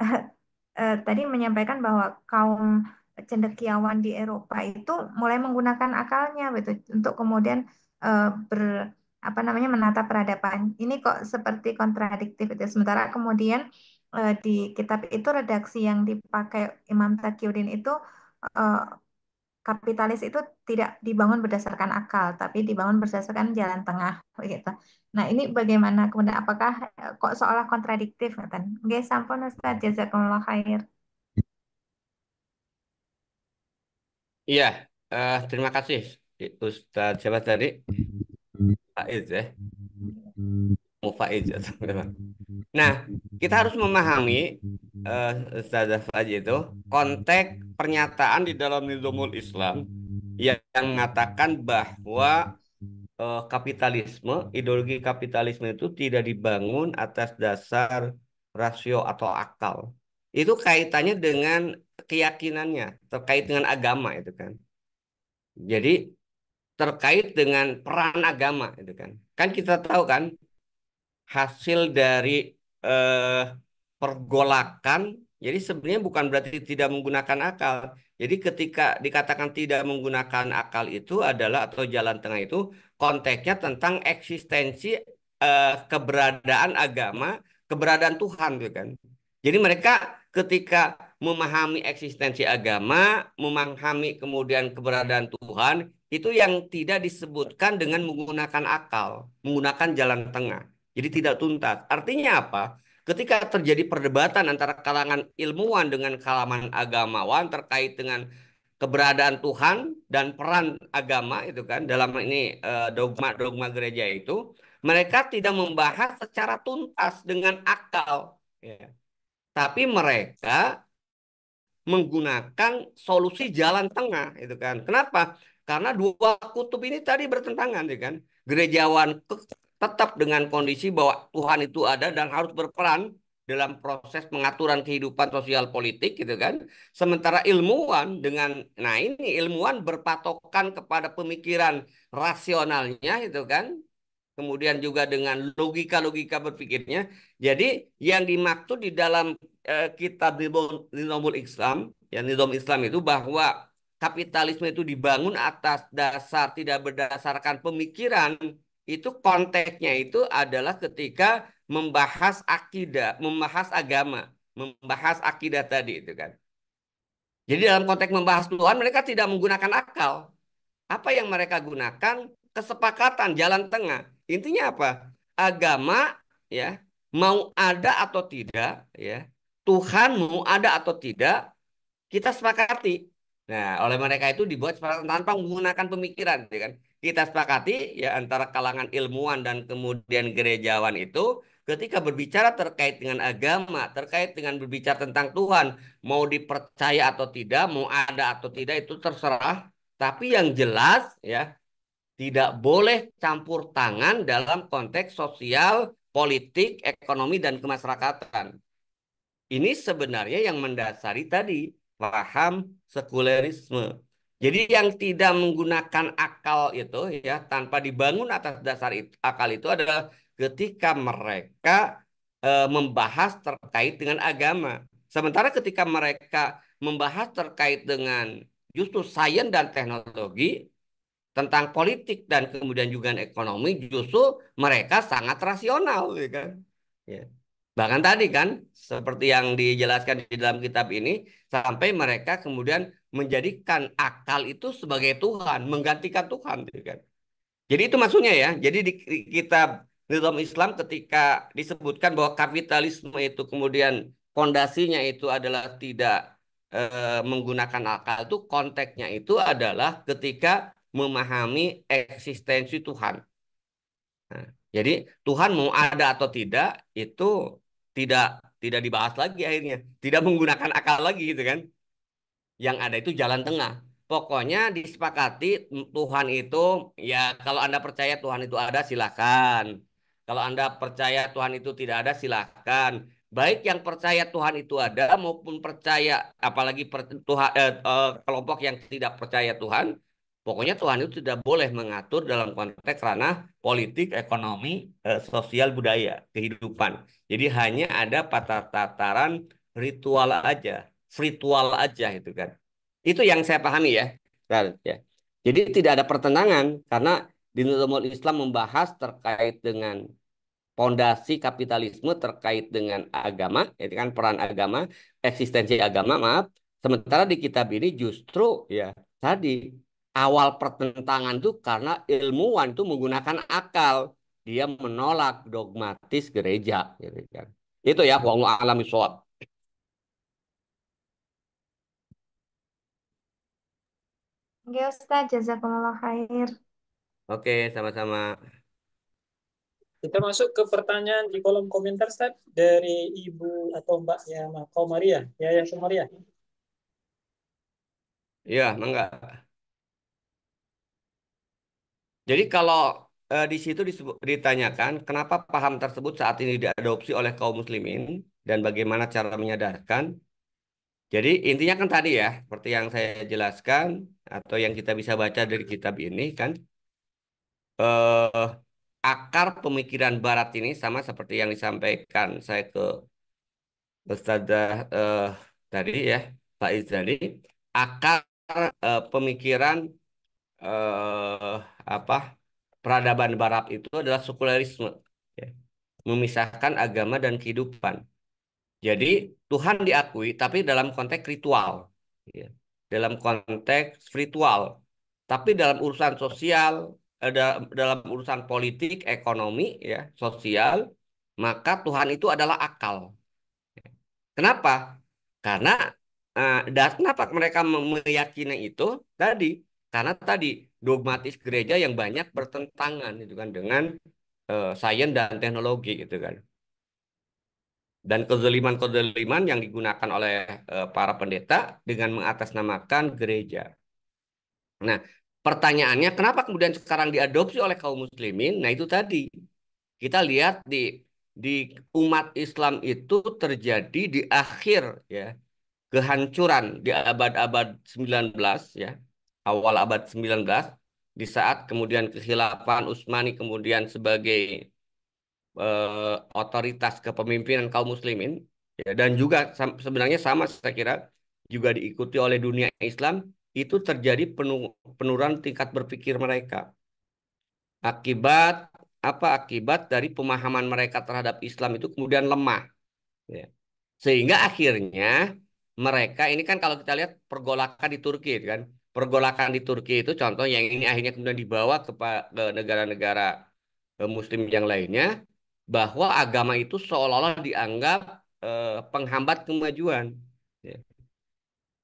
tadi menyampaikan bahwa kaum cendekiawan di Eropa itu mulai menggunakan akalnya gitu untuk kemudian ber apa namanya menata peradaban. Ini kok seperti kontradiktif itu. Sementara kemudian di kitab itu redaksi yang dipakai Imam Taqiyuddin itu eh, kapitalis itu tidak dibangun berdasarkan akal, tapi dibangun berdasarkan jalan tengah, begitu. Nah, ini bagaimana kemudian, apakah kok seolah kontradiktif, kan? Oke, sampun Ustaz, jazakumullah khair. Iya, terima kasih Ustaz siapa tadi? Faiz ya. Mufaiz atau berapa? Nah, kita harus memahami Ustazah Faiz itu konteks pernyataan di dalam Nizamul Islam yang mengatakan bahwa kapitalisme, ideologi kapitalisme itu tidak dibangun atas dasar rasio atau akal. Itu kaitannya dengan keyakinannya, terkait dengan agama itu kan. Jadi terkait dengan peran agama itu kan. Kan kita tahu kan hasil dari eh, pergolakan. Jadi sebenarnya bukan berarti tidak menggunakan akal. Jadi ketika dikatakan tidak menggunakan akal itu adalah atau jalan tengah itu konteksnya tentang eksistensi keberadaan agama, keberadaan Tuhan gitu kan. Jadi mereka ketika memahami eksistensi agama, memahami kemudian keberadaan Tuhan, itu yang tidak disebutkan dengan menggunakan akal, menggunakan jalan tengah. Jadi tidak tuntas. Artinya apa? Ketika terjadi perdebatan antara kalangan ilmuwan dengan kalangan agamawan terkait dengan keberadaan Tuhan dan peran agama itu kan dalam ini dogma-dogma gereja itu, mereka tidak membahas secara tuntas dengan akal, ya. Tapi mereka menggunakan solusi jalan tengah, itu kan. Kenapa? Karena dua kutub ini tadi bertentangan, ya kan. Gerejawan tetap dengan kondisi bahwa Tuhan itu ada dan harus berperan dalam proses pengaturan kehidupan sosial politik, gitu kan. Sementara ilmuwan nah ini ilmuwan berpatokan kepada pemikiran rasionalnya, itu kan. Kemudian juga dengan logika-logika berpikirnya. Jadi yang dimaksud di dalam kitab Nizamul Islam, ya Nizam Islam itu bahwa kapitalisme itu dibangun atas dasar tidak berdasarkan pemikiran, itu konteksnya itu adalah ketika membahas akidah, membahas agama, membahas akidah tadi itu kan. Jadi dalam konteks membahas Tuhan mereka tidak menggunakan akal. Apa yang mereka gunakan? Kesepakatan jalan tengah. Intinya apa? Agama, ya, mau ada atau tidak, ya. Tuhan mau ada atau tidak, kita sepakati. Nah, oleh mereka itu dibuat sepakatan tanpa menggunakan pemikiran, ya kan? Kita sepakati ya antara kalangan ilmuwan dan kemudian gerejawan itu ketika berbicara terkait dengan agama, terkait dengan berbicara tentang Tuhan, mau dipercaya atau tidak, mau ada atau tidak itu terserah. Tapi yang jelas ya tidak boleh campur tangan dalam konteks sosial, politik, ekonomi, dan kemasyarakatan. Ini sebenarnya yang mendasari tadi paham sekulerisme. Jadi yang tidak menggunakan akal itu ya tanpa dibangun atas dasar akal itu adalah ketika mereka membahas terkait dengan agama. Sementara ketika mereka membahas terkait dengan justru sains dan teknologi, tentang politik dan kemudian juga ekonomi, justru mereka sangat rasional, ya kan? Ya. Bahkan tadi kan, seperti yang dijelaskan di dalam kitab ini, sampai mereka kemudian menjadikan akal itu sebagai Tuhan, menggantikan Tuhan, ya kan? Jadi itu maksudnya ya. Jadi di kitab Nizam Islam ketika disebutkan bahwa kapitalisme itu kemudian fondasinya itu adalah tidak menggunakan akal, itu konteksnya itu adalah ketika memahami eksistensi Tuhan. Nah, jadi Tuhan mau ada atau tidak itu tidak tidak dibahas lagi akhirnya, tidak menggunakan akal lagi gitu kan. Yang ada itu jalan tengah. Pokoknya disepakati Tuhan itu ya kalau Anda percaya Tuhan itu ada silakan. Kalau Anda percaya Tuhan itu tidak ada silakan. Baik yang percaya Tuhan itu ada maupun percaya apalagi kelompok yang tidak percaya Tuhan, pokoknya Tuhan itu tidak boleh mengatur dalam konteks ranah politik, ekonomi, sosial, budaya, kehidupan. Jadi hanya ada pada tataran ritual aja, virtual aja itu kan. Itu yang saya pahami ya. Nah, ya. Jadi tidak ada pertentangan karena di Nizamul Islam membahas terkait dengan fondasi kapitalisme terkait dengan agama, itu kan peran agama, eksistensi agama, maaf. Sementara di kitab ini justru ya tadi awal pertentangan itu karena ilmuwan itu menggunakan akal, dia menolak dogmatis gereja, gitu kan. Itu ya, wallahu a'lam bishawab. Oke, Ustaz, jazakumullah khair. Oke, sama-sama. Kita masuk ke pertanyaan di kolom komentar, Ustaz, dari Ibu atau Mbak ya, Komaria, ya, ya, Komaria. Iya, mangga. Jadi kalau di situ ditanyakan kenapa paham tersebut saat ini diadopsi oleh kaum muslimin dan bagaimana cara menyadarkan. Jadi intinya kan tadi ya, seperti yang saya jelaskan atau yang kita bisa baca dari kitab ini kan, eh, akar pemikiran Barat ini sama seperti yang disampaikan saya ke Ustazah tadi ya, Pak Izali, akar pemikiran eh, apa peradaban Barat itu adalah sekulerisme, ya. Memisahkan agama dan kehidupan. Jadi Tuhan diakui, tapi dalam konteks ritual, ya. Dalam konteks spiritual, tapi dalam urusan sosial, dalam urusan politik, ekonomi, ya, sosial, maka Tuhan itu adalah akal. Kenapa? Karena dan kenapa mereka meyakini itu tadi? Karena tadi dogmatis gereja yang banyak bertentangan itu kan dengan sains dan teknologi gitu kan. Dan kezaliman-kezaliman yang digunakan oleh para pendeta dengan mengatasnamakan gereja. Nah, pertanyaannya kenapa kemudian sekarang diadopsi oleh kaum muslimin? Nah, itu tadi. Kita lihat di umat Islam itu terjadi di akhir ya, kehancuran di abad-abad 19 ya. Awal abad 19 di saat kemudian kekhilafan Utsmani kemudian sebagai otoritas kepemimpinan kaum muslimin ya, dan juga sebenarnya sama saya kira juga diikuti oleh dunia Islam itu terjadi penurunan tingkat berpikir mereka akibat apa akibat dari pemahaman mereka terhadap Islam itu kemudian lemah ya. Sehingga akhirnya mereka ini kan kalau kita lihat pergolakan di Turki itu kan pergolakan di Turki itu contoh yang ini akhirnya kemudian dibawa ke negara-negara Muslim yang lainnya bahwa agama itu seolah-olah dianggap penghambat kemajuan. Ya.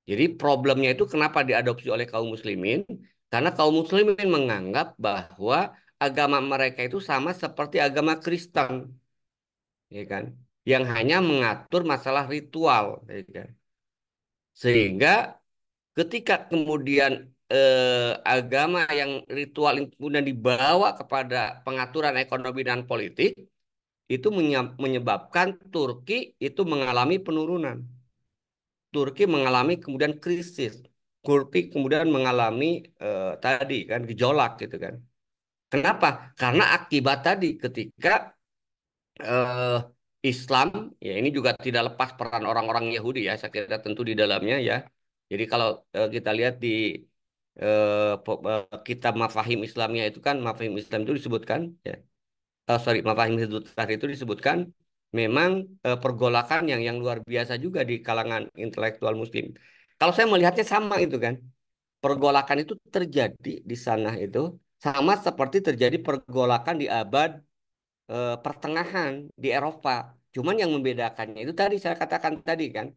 Jadi problemnya itu kenapa diadopsi oleh kaum muslimin? Karena kaum muslimin menganggap bahwa agama mereka itu sama seperti agama Kristen, ya kan? Yang hanya mengatur masalah ritual, ya kan? Sehingga ketika kemudian agama yang ritual itu kemudian dibawa kepada pengaturan ekonomi dan politik, itu menyebabkan Turki itu mengalami penurunan. Turki mengalami kemudian krisis. Turki kemudian mengalami tadi kan gejolak gitu kan. Kenapa? Karena akibat tadi ketika eh, Islam ya ini juga tidak lepas peran orang-orang Yahudi ya saya kira tentu di dalamnya ya. Jadi kalau kita lihat di kitab Mafahim Islamnya itu kan Mafahim Islam itu disebutkan ya sorry, Mafahim Hizbut Tahrir itu disebutkan memang pergolakan yang luar biasa juga di kalangan intelektual Muslim. Kalau saya melihatnya sama itu kan, pergolakan itu terjadi di sana itu sama seperti terjadi pergolakan di abad pertengahan di Eropa. Cuman yang membedakannya itu tadi saya katakan tadi kan,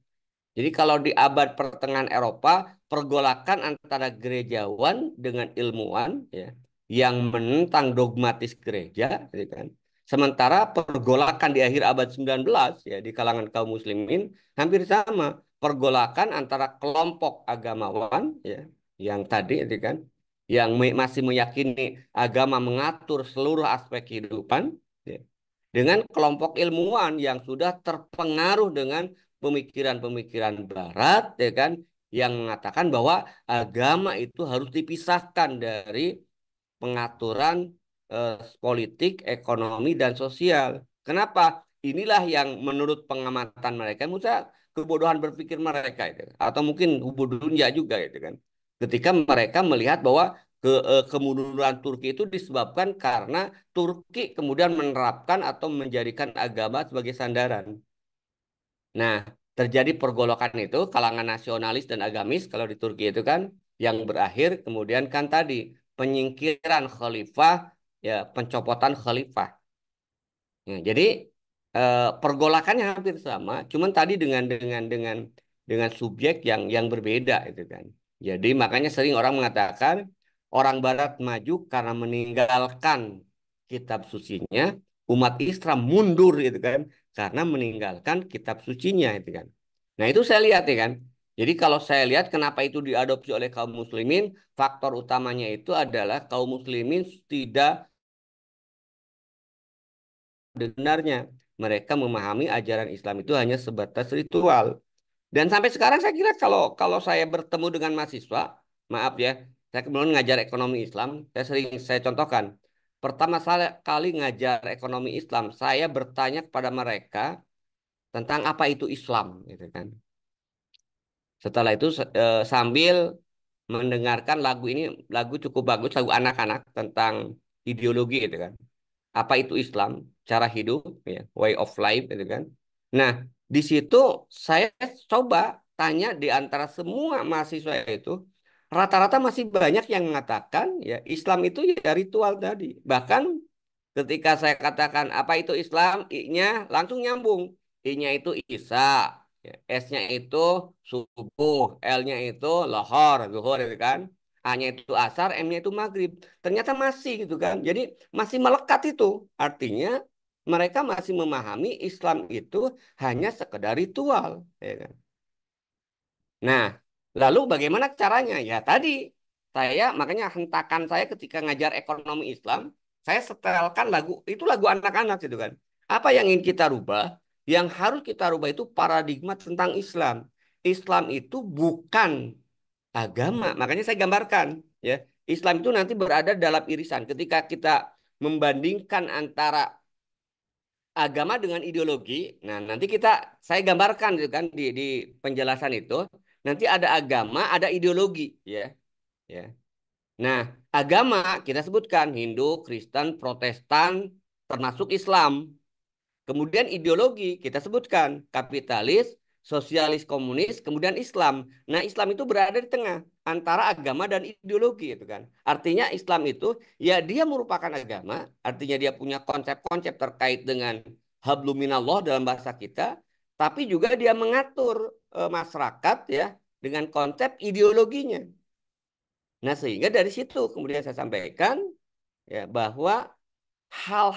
jadi kalau di abad pertengahan Eropa, pergolakan antara gerejawan dengan ilmuwan ya, yang menentang dogmatis gereja, gitu kan. Sementara pergolakan di akhir abad 19 ya di kalangan kaum muslimin hampir sama. Pergolakan antara kelompok agamawan ya, yang tadi gitu kan, yang masih meyakini agama mengatur seluruh aspek kehidupan ya, dengan kelompok ilmuwan yang sudah terpengaruh dengan pemikiran-pemikiran Barat, ya kan, yang mengatakan bahwa agama itu harus dipisahkan dari pengaturan politik, ekonomi, dan sosial. Kenapa? Inilah yang menurut pengamatan mereka, menurut saya kebodohan berpikir mereka itu, atau mungkin dunia juga itu kan. Ketika mereka melihat bahwa kemunduran Turki itu disebabkan karena Turki kemudian menerapkan atau menjadikan agama sebagai sandaran. Nah, terjadi pergolakan itu kalangan nasionalis dan agamis kalau di Turki itu kan yang berakhir kemudian kan tadi penyingkiran khalifah ya pencopotan khalifah. Ya, jadi pergolakannya hampir sama, cuman tadi dengan subjek yang berbeda itu kan. Jadi makanya sering orang mengatakan orang Barat maju karena meninggalkan kitab sucinya, umat Islam mundur itu kan karena meninggalkan kitab sucinya itu kan. Nah, itu saya lihat ya kan. Jadi kalau saya lihat kenapa itu diadopsi oleh kaum muslimin, faktor utamanya itu adalah kaum muslimin tidak benarnya mereka memahami ajaran Islam itu hanya sebatas ritual. Dan sampai sekarang saya kira kalau saya bertemu dengan mahasiswa, maaf ya, saya kebetulan ngajar ekonomi Islam, saya contohkan. Pertama kali ngajar ekonomi Islam, saya bertanya kepada mereka tentang apa itu Islam, gitu kan. Setelah itu sambil mendengarkan lagu ini, lagu cukup bagus, lagu anak-anak tentang ideologi, gitu kan. Apa itu Islam, cara hidup, ya, way of life, gitu kan. Nah, di situ saya coba tanya di antara semua mahasiswa itu, rata-rata masih banyak yang mengatakan ya Islam itu ya ritual tadi. Bahkan ketika saya katakan apa itu Islam, I-nya langsung nyambung. I-nya itu Isa, ya, S-nya itu subuh, L-nya itu lohor, zuhur, gitu kan. A-nya itu asar, M-nya itu maghrib. Ternyata masih gitu kan. Jadi masih melekat itu. Artinya mereka masih memahami Islam itu hanya sekedar ritual. Ya kan? Nah, lalu bagaimana caranya? Ya tadi, makanya hentakan saya ketika ngajar ekonomi Islam, saya setelkan lagu, itu lagu anak-anak gitu kan. Apa yang ingin kita rubah? Yang harus kita rubah itu paradigma tentang Islam. Islam itu bukan agama. Makanya saya gambarkan, ya. Islam itu nanti berada dalam irisan. Ketika kita membandingkan antara agama dengan ideologi, nah nanti saya gambarkan gitu kan di penjelasan itu. Nanti ada agama, ada ideologi, ya, ya. Nah, agama kita sebutkan Hindu, Kristen, Protestan, termasuk Islam. Kemudian ideologi kita sebutkan kapitalis, sosialis, komunis, kemudian Islam. Nah, Islam itu berada di tengah antara agama dan ideologi itu kan. Artinya Islam itu ya dia merupakan agama, artinya dia punya konsep-konsep terkait dengan habluminallah dalam bahasa kita, tapi juga dia mengatur masyarakat ya dengan konsep ideologinya. Nah, sehingga dari situ kemudian saya sampaikan ya bahwa hal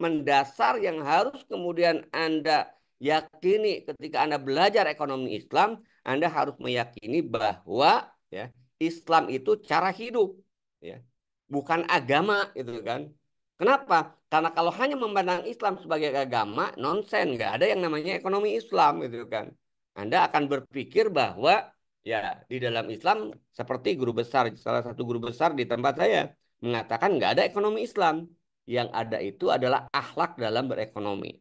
mendasar yang harus kemudian Anda yakini ketika Anda belajar ekonomi Islam, Anda harus meyakini bahwa ya Islam itu cara hidup, ya, bukan agama itu kan. Kenapa? Karena kalau hanya memandang Islam sebagai agama, nonsen, nggak ada yang namanya ekonomi Islam gitu kan. Anda akan berpikir bahwa ya di dalam Islam seperti guru besar, salah satu guru besar di tempat saya mengatakan nggak ada ekonomi Islam. Yang ada itu adalah akhlak dalam berekonomi.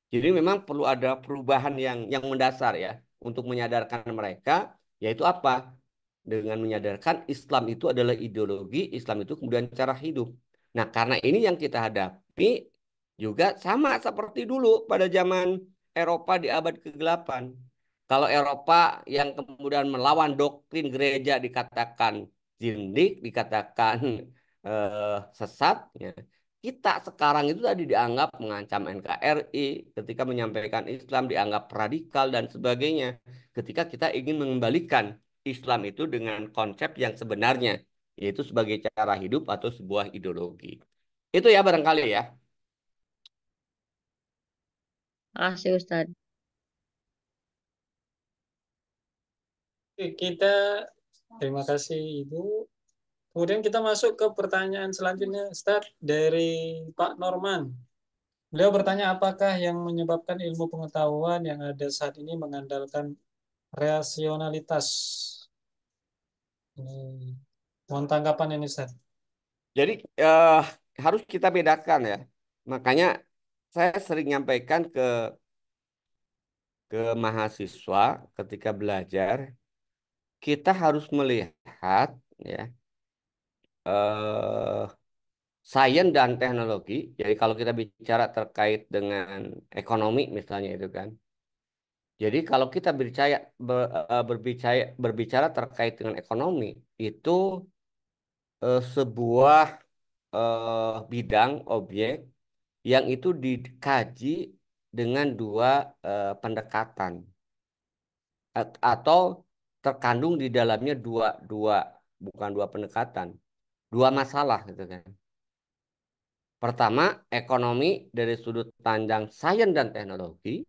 Jadi memang perlu ada perubahan yang mendasar ya untuk menyadarkan mereka, yaitu apa? Dengan menyadarkan Islam itu adalah ideologi, Islam itu kemudian cara hidup. Nah, karena ini yang kita hadapi juga sama seperti dulu pada zaman Eropa di abad ke-8. Kalau Eropa yang kemudian melawan doktrin gereja dikatakan zindik, dikatakan sesat, ya. Kita sekarang itu tadi dianggap mengancam NKRI, ketika menyampaikan Islam dianggap radikal dan sebagainya. Ketika kita ingin mengembalikan Islam itu dengan konsep yang sebenarnya, yaitu sebagai cara hidup atau sebuah ideologi. Itu ya barangkali ya. Makasih Ustadz. Oke, terima kasih Ibu. Kemudian kita masuk ke pertanyaan selanjutnya, Ustadz, dari Pak Norman. Beliau bertanya, apakah yang menyebabkan ilmu pengetahuan yang ada saat ini mengandalkan rasionalitas? Ini, mohon tanggapan ini, Ustadz. Jadi harus kita bedakan ya. Makanya saya sering nyampaikan ke mahasiswa ketika belajar, kita harus melihat ya eh, sains dan teknologi. Jadi kalau kita bicara terkait dengan ekonomi misalnya itu kan. Jadi kalau kita berbicara terkait dengan ekonomi itu sebuah bidang objek yang itu dikaji dengan dua pendekatan atau terkandung di dalamnya dua dua bukan dua pendekatan, dua masalah gitu kan. Pertama, ekonomi dari sudut pandang sains dan teknologi.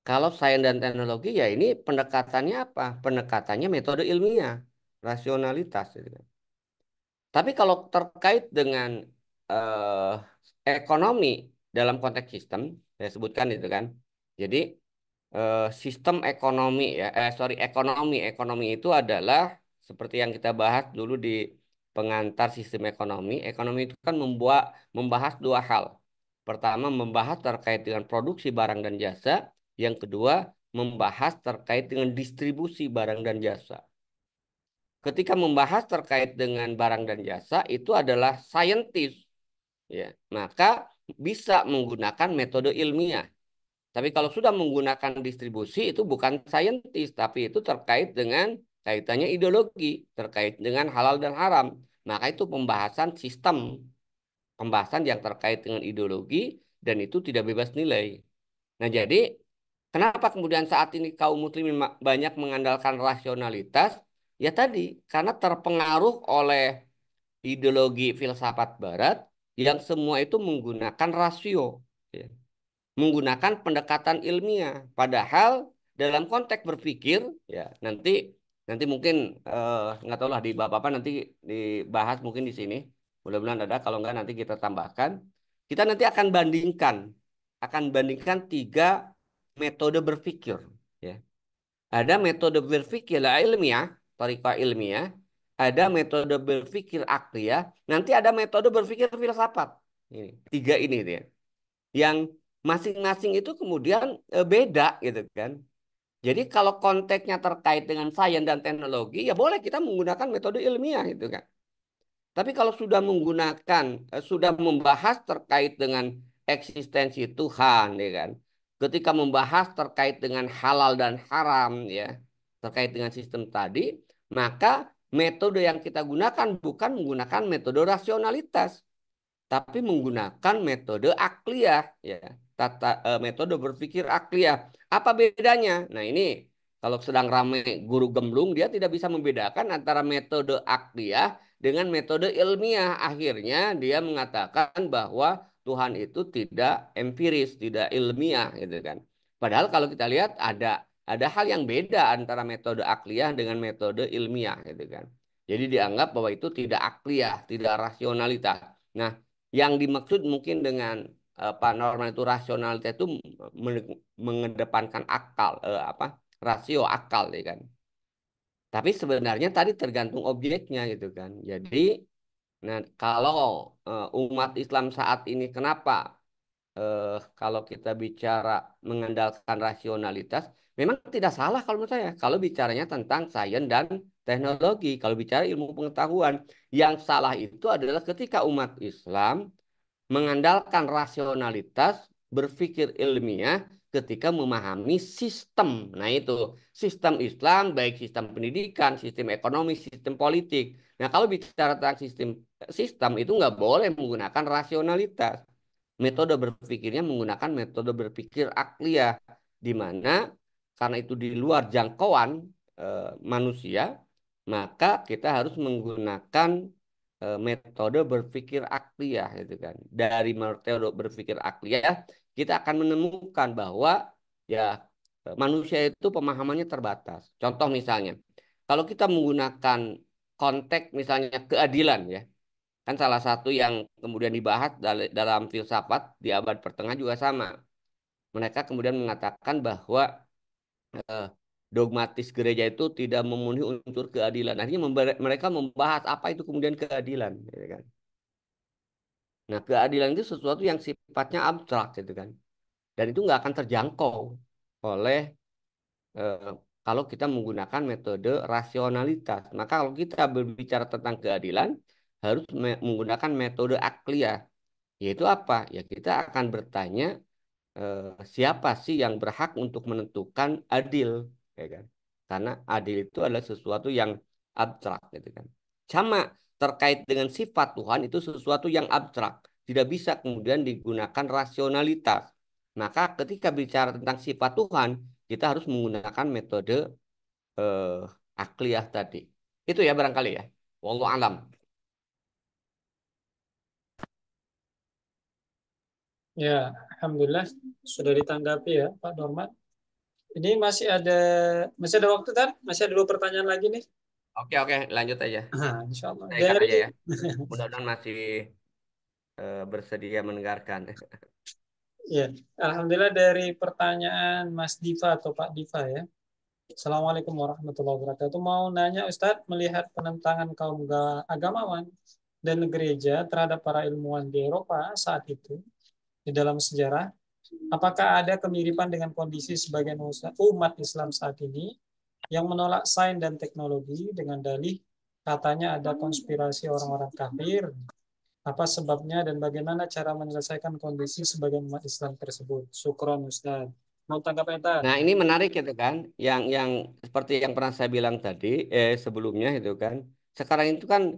Kalau sains dan teknologi ya ini pendekatannya apa? Pendekatannya metode ilmiah, rasionalitas gitu kan. Tapi kalau terkait dengan eh, ekonomi dalam konteks sistem, saya sebutkan itu kan. Jadi sistem ekonomi ya, ekonomi itu adalah seperti yang kita bahas dulu di pengantar sistem ekonomi. Ekonomi itu kan membahas dua hal. Pertama, membahas terkait dengan produksi barang dan jasa. Yang kedua, membahas terkait dengan distribusi barang dan jasa. Ketika membahas terkait dengan barang dan jasa itu adalah saintis, ya. Maka bisa menggunakan metode ilmiah. Tapi kalau sudah menggunakan distribusi itu bukan saintis, tapi itu terkait dengan kaitannya ideologi, terkait dengan halal dan haram. Maka itu pembahasan sistem, pembahasan yang terkait dengan ideologi dan itu tidak bebas nilai. Nah, jadi kenapa kemudian saat ini kaum muslimin banyak mengandalkan rasionalitas? Ya tadi, karena terpengaruh oleh ideologi filsafat Barat yang semua itu menggunakan rasio, ya. Menggunakan pendekatan ilmiah. Padahal dalam konteks berpikir, ya nanti nanti mungkin nggak tahu lah di bapak-bapak nanti dibahas mungkin di sini. Mudah-mudahan ada. Kalau nggak nanti kita tambahkan. Kita nanti akan bandingkan tiga metode berpikir. Ya. Ada metode berpikir ilmiah, tarikah ilmiah. Ada metode berpikir akliyah. Nanti ada metode berpikir filsafat. Ini tiga ini dia yang masing-masing itu kemudian beda gitu kan. Jadi kalau konteksnya terkait dengan sains dan teknologi ya boleh kita menggunakan metode ilmiah gitu kan. Tapi kalau sudah menggunakan sudah membahas terkait dengan eksistensi Tuhan ya kan. Ketika membahas terkait dengan halal dan haram ya, terkait dengan sistem tadi, maka metode yang kita gunakan bukan menggunakan metode rasionalitas tapi menggunakan metode akliyah ya metode berpikir akliyah. Apa bedanya? Nah ini kalau sedang ramai guru gemblung dia tidak bisa membedakan antara metode akliyah dengan metode ilmiah. Akhirnya dia mengatakan bahwa Tuhan itu tidak empiris, tidak ilmiah gitu kan. Padahal kalau kita lihat ada hal yang beda antara metode akliyah dengan metode ilmiah gitu kan. Jadi dianggap bahwa itu tidak akliyah, tidak rasionalitas. Nah, yang dimaksud mungkin dengan paranormal itu rasionalitas itu mengedepankan akal, rasio akal ya kan. Tapi sebenarnya tadi tergantung objeknya gitu kan. Jadi, nah kalau umat Islam saat ini kenapa kalau kita bicara mengandalkan rasionalitas, memang tidak salah kalau menurut saya. Kalau bicaranya tentang sains dan teknologi, kalau bicara ilmu pengetahuan, yang salah itu adalah ketika umat Islam mengandalkan rasionalitas, berpikir ilmiah ketika memahami sistem. Nah, itu sistem Islam, baik sistem pendidikan, sistem ekonomi, sistem politik. Nah, kalau bicara tentang sistem itu nggak boleh menggunakan rasionalitas. Metode berpikirnya menggunakan metode berpikir akliyah, di mana karena itu di luar jangkauan manusia, maka kita harus menggunakan metode berpikir akliyah gitu kan. Dari metode berpikir akliyah kita akan menemukan bahwa ya manusia itu pemahamannya terbatas. Contoh misalnya, kalau kita menggunakan konteks misalnya keadilan ya, kan salah satu yang kemudian dibahas dalam filsafat di abad pertengahan juga sama. Mereka kemudian mengatakan bahwa eh, dogmatis gereja itu tidak memenuhi unsur keadilan. Akhirnya mereka membahas apa itu kemudian keadilan, gitu kan. Nah, keadilan itu sesuatu yang sifatnya abstrak, gitu kan. Dan itu nggak akan terjangkau oleh eh, kalau kita menggunakan metode rasionalitas. Maka kalau kita berbicara tentang keadilan, harus menggunakan metode akliyah. Yaitu apa? Ya kita akan bertanya siapa sih yang berhak untuk menentukan adil, ya kan? Karena adil itu adalah sesuatu yang abstrak, gitu kan. Sama terkait dengan sifat Tuhan itu sesuatu yang abstrak, tidak bisa kemudian digunakan rasionalitas. Maka ketika bicara tentang sifat Tuhan, kita harus menggunakan metode eh, akliyah tadi. Itu ya barangkali ya. Wallahu alam. Ya, Alhamdulillah sudah ditanggapi ya Pak Dormat. Ini masih ada waktu kan? Masih ada 2 pertanyaan lagi nih. Oke, oke, lanjut aja. Insya Allah. Naikkan aja ya. Mudah-mudahan masih bersedia mendengarkan. Ya, Alhamdulillah dari pertanyaan Mas Diva atau Pak Diva ya. Assalamualaikum warahmatullahi wabarakatuh. Mau nanya Ustadz, melihat penentangan kaum agamawan dan gereja terhadap para ilmuwan di Eropa saat itu di dalam sejarah, apakah ada kemiripan dengan kondisi sebagian umat Islam saat ini yang menolak sains dan teknologi dengan dalih katanya ada konspirasi orang-orang kafir? Apa sebabnya dan bagaimana cara menyelesaikan kondisi sebagian umat Islam tersebut? Syukron Ustaz. Mau tanggapan Ustaz? Nah, ini menarik gitu kan, yang seperti yang pernah saya bilang tadi, sebelumnya itu kan, sekarang itu kan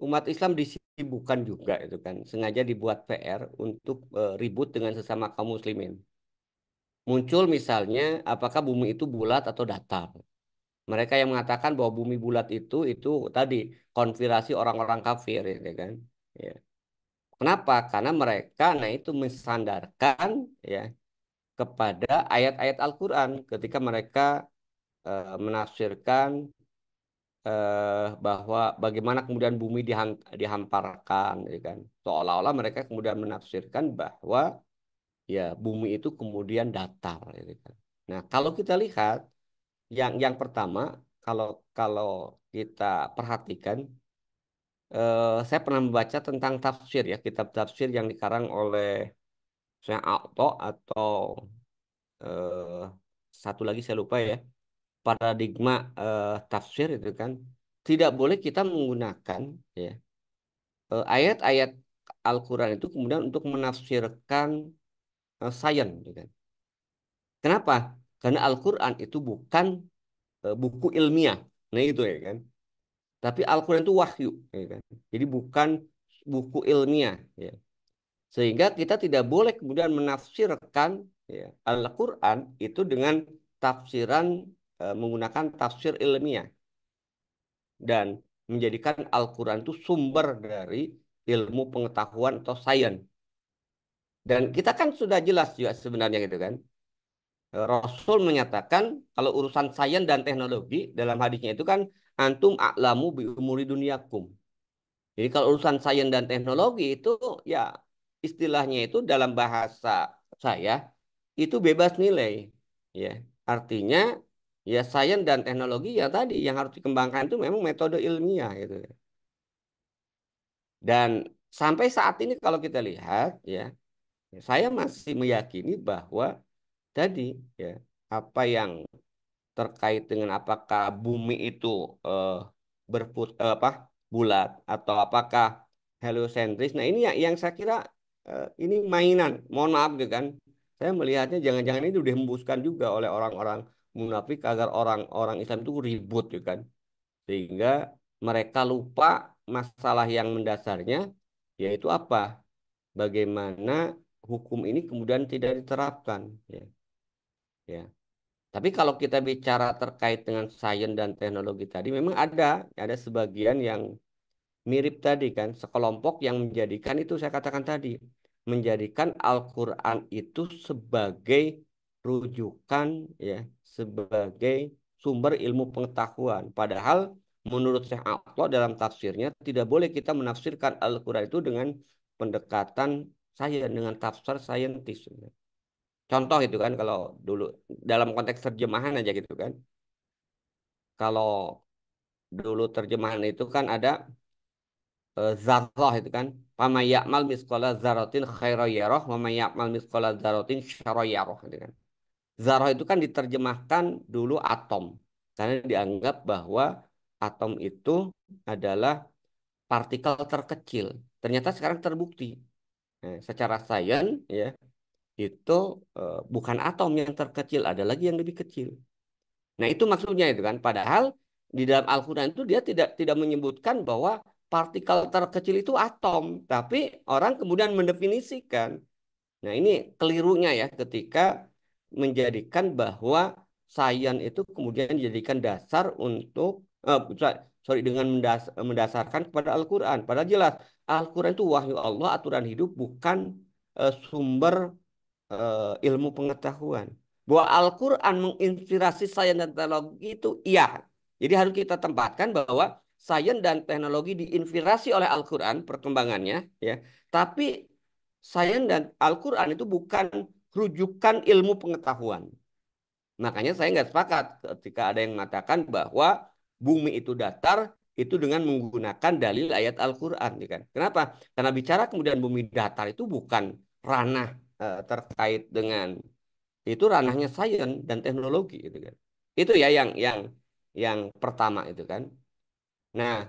umat Islam disibukkan juga itu kan, sengaja dibuat PR untuk ribut dengan sesama kaum muslimin. Muncul misalnya, apakah bumi itu bulat atau datar? Mereka yang mengatakan bahwa bumi bulat itu tadi konspirasi orang-orang kafir, ya kan? Ya. Kenapa? Karena mereka, nah itu mensandarkan ya kepada ayat-ayat Al-Quran ketika mereka menafsirkan bahwa bagaimana kemudian bumi dihamparkan, ya kan? Seolah-olah mereka kemudian menafsirkan bahwa ya bumi itu kemudian datar, ya kan? Nah, kalau kita lihat yang pertama, kalau kalau kita perhatikan, saya pernah membaca tentang tafsir ya, kitab tafsir yang dikarang oleh saya atau eh, satu lagi saya lupa ya, paradigma tafsir itu kan tidak boleh kita menggunakan ya ayat-ayat Al-Quran itu kemudian untuk menafsirkan sains, gitu kan. Kenapa? Karena Al-Quran itu bukan buku ilmiah, nah itu ya kan. Tapi Al-Quran itu wahyu, ya kan. Jadi bukan buku ilmiah, ya. Sehingga kita tidak boleh kemudian menafsirkan ya, Al-Quran itu dengan tafsiran menggunakan tafsir ilmiah dan menjadikan Al-Quran itu sumber dari ilmu pengetahuan atau sains. Dan kita kan sudah jelas juga sebenarnya gitu kan. Rasul menyatakan kalau urusan sains dan teknologi dalam hadisnya itu kan antum a'lamu bi umuri dunyakum. Jadi kalau urusan sains dan teknologi itu ya istilahnya itu dalam bahasa saya itu bebas nilai. Ya, artinya ya sains dan teknologi ya tadi yang harus dikembangkan itu memang metode ilmiah gitu. Dan sampai saat ini kalau kita lihat ya, saya masih meyakini bahwa tadi ya apa yang terkait dengan apakah bumi itu eh, apa bulat atau apakah heliosentris. Nah, ini yang saya kira ini mainan. Mohon maaf gitu kan. Saya melihatnya jangan-jangan ini udah dihembuskan juga oleh orang-orang munafik agar orang-orang Islam itu ribut gitu kan. Sehingga mereka lupa masalah yang mendasarnya yaitu apa? Bagaimana hukum ini kemudian tidak diterapkan ya. Ya. Tapi kalau kita bicara terkait dengan sains dan teknologi tadi, memang ada sebagian yang mirip tadi kan, sekelompok yang menjadikan itu saya katakan tadi, menjadikan Al-Quran itu sebagai rujukan ya, sebagai sumber ilmu pengetahuan. Padahal menurut Syekh Atha dalam tafsirnya tidak boleh kita menafsirkan Al-Quran itu dengan pendekatan sains, dengan tafsir saintis. Contoh itu kan kalau dulu dalam konteks terjemahan aja gitu kan. Kalau dulu terjemahan itu kan ada zarrah itu kan. Wa may ya'mal misqala dzarratin khairan yarah wa may ya'mal misqala dzarratin syarran yarah gitu kan. Zarrah itu kan diterjemahkan dulu atom. Karena dianggap bahwa atom itu adalah partikel terkecil. Ternyata sekarang terbukti. Nah, secara sains ya itu bukan atom yang terkecil, ada lagi yang lebih kecil. Nah, itu maksudnya itu kan. Padahal di dalam Al-Quran itu dia tidak menyebutkan bahwa partikel terkecil itu atom, tapi orang kemudian mendefinisikan. Nah, ini kelirunya ya ketika menjadikan bahwa sains itu kemudian dijadikan dasar untuk sorry dengan mendasarkan kepada Al-Quran. Padahal jelas Al-Quran itu wahyu Allah, aturan hidup, bukan sumber ilmu pengetahuan. Bahwa Al-Quran menginspirasi sains dan teknologi itu iya. Jadi harus kita tempatkan bahwa sains dan teknologi diinspirasi oleh Al-Quran perkembangannya, ya. Tapi sains dan Al-Quran itu bukan rujukan ilmu pengetahuan. Makanya saya nggak sepakat ketika ada yang mengatakan bahwa bumi itu datar itu dengan menggunakan dalil ayat Al-Quran, ya kan? Kenapa? Karena bicara kemudian bumi datar itu bukan ranah terkait dengan itu ranahnya sains dan teknologi itu kan. Itu ya yang pertama itu kan. Nah,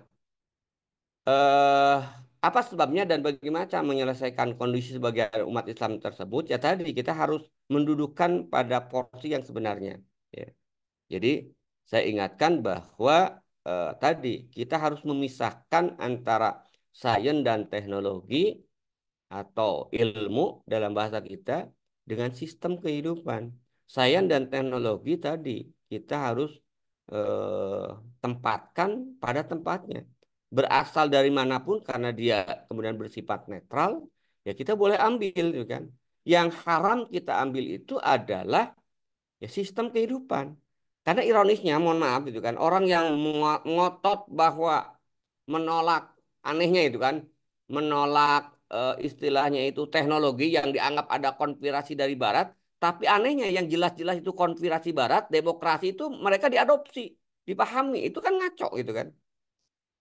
eh apa sebabnya dan bagaimana cara menyelesaikan kondisi sebagai umat Islam tersebut? Ya tadi kita harus mendudukkan pada porsi yang sebenarnya. Ya. Jadi saya ingatkan bahwa tadi kita harus memisahkan antara sains dan teknologi atau ilmu dalam bahasa kita dengan sistem kehidupan. Sains dan teknologi tadi kita harus eh, tempatkan pada tempatnya. Berasal dari manapun karena dia kemudian bersifat netral, ya kita boleh ambil, gitu kan. Yang haram kita ambil itu adalah ya sistem kehidupan. Karena ironisnya, mohon maaf gitu kan, orang yang ngotot bahwa menolak, anehnya itu kan, menolak istilahnya itu teknologi yang dianggap ada konspirasi dari Barat, tapi anehnya yang jelas-jelas itu konspirasi Barat, demokrasi itu mereka diadopsi, dipahami, itu kan ngaco gitu kan.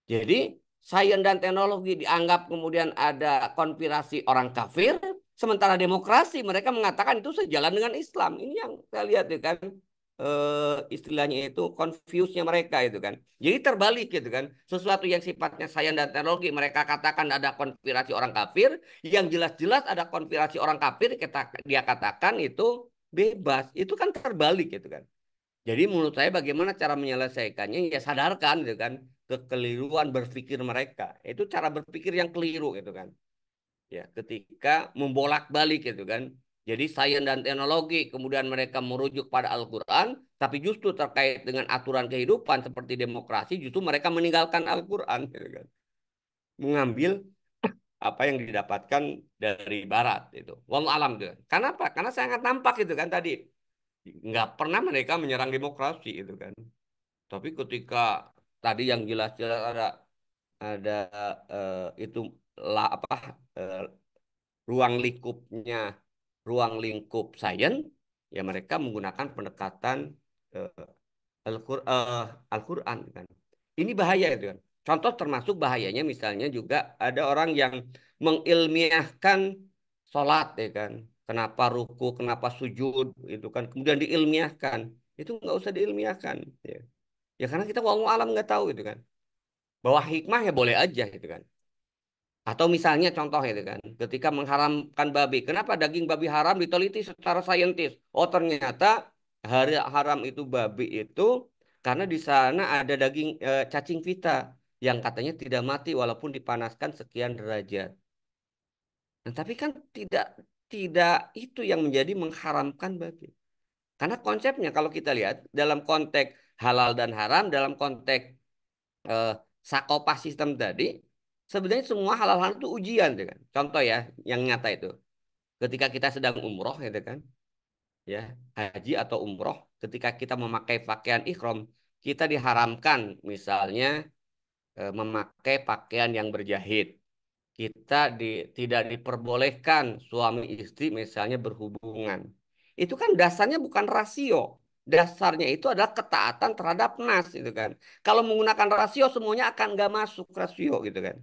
Jadi sains dan teknologi dianggap kemudian ada konspirasi orang kafir, sementara demokrasi mereka mengatakan itu sejalan dengan Islam. Ini yang saya lihat ya kan, istilahnya itu confuse-nya mereka itu kan. Jadi terbalik gitu kan. Sesuatu yang sifatnya sains dan teknologi mereka katakan ada konspirasi orang kafir, yang jelas-jelas ada konspirasi orang kafir dia katakan itu bebas. Itu kan terbalik gitu kan. Jadi menurut saya bagaimana cara menyelesaikannya ya sadarkan gitu kan kekeliruan berpikir mereka. Itu cara berpikir yang keliru gitu kan. Ya, ketika membolak-balik gitu kan. Jadi sains dan teknologi kemudian mereka merujuk pada Al-Qur'an, tapi justru terkait dengan aturan kehidupan seperti demokrasi justru mereka meninggalkan Al-Qur'an gitu kan. Mengambil apa yang didapatkan dari barat itu. Wallahu alam gitu. Karena apa? Karena sangat nampak itu kan tadi nggak pernah mereka menyerang demokrasi itu kan. Tapi ketika tadi yang jelas-jelas ada itu lah apa eh, ruang lingkupnya, ruang lingkup sains, ya mereka menggunakan pendekatan eh, Al-Quran kan. Ini bahaya itu kan. Contoh termasuk bahayanya misalnya juga ada orang yang mengilmiahkan sholat ya kan. Kenapa ruku, kenapa sujud itu kan. Kemudian diilmiahkan. Itu nggak usah diilmiahkan. Ya. Ya karena kita wallahu alam nggak tahu itu kan. Bahwa hikmah ya boleh aja gitu kan. Atau misalnya contoh itu kan, ketika mengharamkan babi, kenapa daging babi haram diteliti secara saintis? Oh ternyata haram itu babi itu karena di sana ada daging cacing vita yang katanya tidak mati walaupun dipanaskan sekian derajat. Nah, tapi kan tidak tidak itu yang menjadi mengharamkan babi. Karena konsepnya kalau kita lihat dalam konteks halal dan haram, dalam konteks eh, Sakopa sistem tadi, sebenarnya semua hal-hal itu ujian, gitu kan. Contoh ya, yang nyata itu, ketika kita sedang umroh, gitu kan, ya haji atau umroh, ketika kita memakai pakaian ihram, kita diharamkan, misalnya memakai pakaian yang berjahit. Kita tidak diperbolehkan suami istri misalnya berhubungan. Itu kan dasarnya bukan rasio. Dasarnya itu adalah ketaatan terhadap nas itu kan. Kalau menggunakan rasio semuanya akan nggak masuk rasio gitu kan.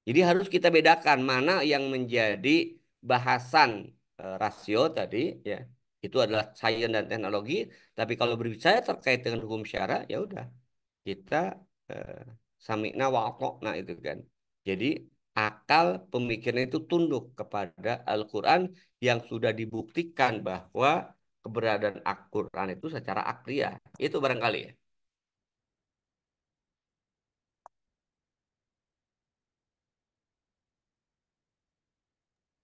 Jadi harus kita bedakan mana yang menjadi bahasan rasio tadi ya. Itu adalah sains dan teknologi. Tapi kalau berbicara terkait dengan hukum syara ya udah kita eh, sami'na wa ata'na itu kan. Jadi akal pemikiran itu tunduk kepada Al-Quran yang sudah dibuktikan bahwa keberadaan Al-Quran itu secara akliah. Itu barangkali ya.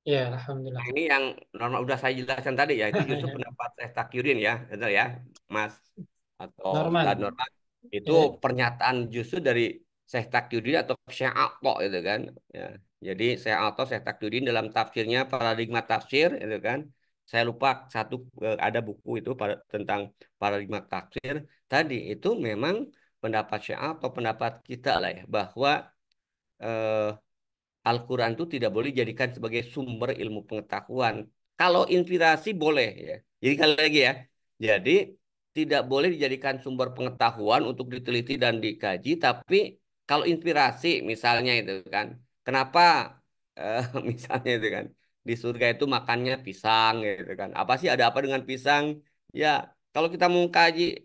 Ya, Nah, alhamdulillah. ini yang normal udah saya jelaskan tadi ya, itu justru Ya. pendapat saya Takyudin ya, benar ya, Mas atau Ustadz Norman. Norman. Itu Ya. pernyataan justru dari Syekh Takyudin atau Syekh Ato itu kan. Ya. Jadi Syekh Ato, Syekh Takyudin dalam tafsirnya paradigma tafsir itu kan. Saya lupa satu ada buku itu tentang paradigma tafsir. Tadi itu memang pendapat Syekh Ato, pendapat kita lah ya, bahwa eh, Al-Quran itu tidak boleh dijadikan sebagai sumber ilmu pengetahuan. Kalau inspirasi boleh ya. Jadi kali lagi ya. Jadi tidak boleh dijadikan sumber pengetahuan untuk diteliti dan dikaji. Tapi kalau inspirasi misalnya itu kan. Kenapa misalnya itu kan. Di surga itu makannya pisang gitu kan. Apa sih ada apa dengan pisang? Ya kalau kita mau kaji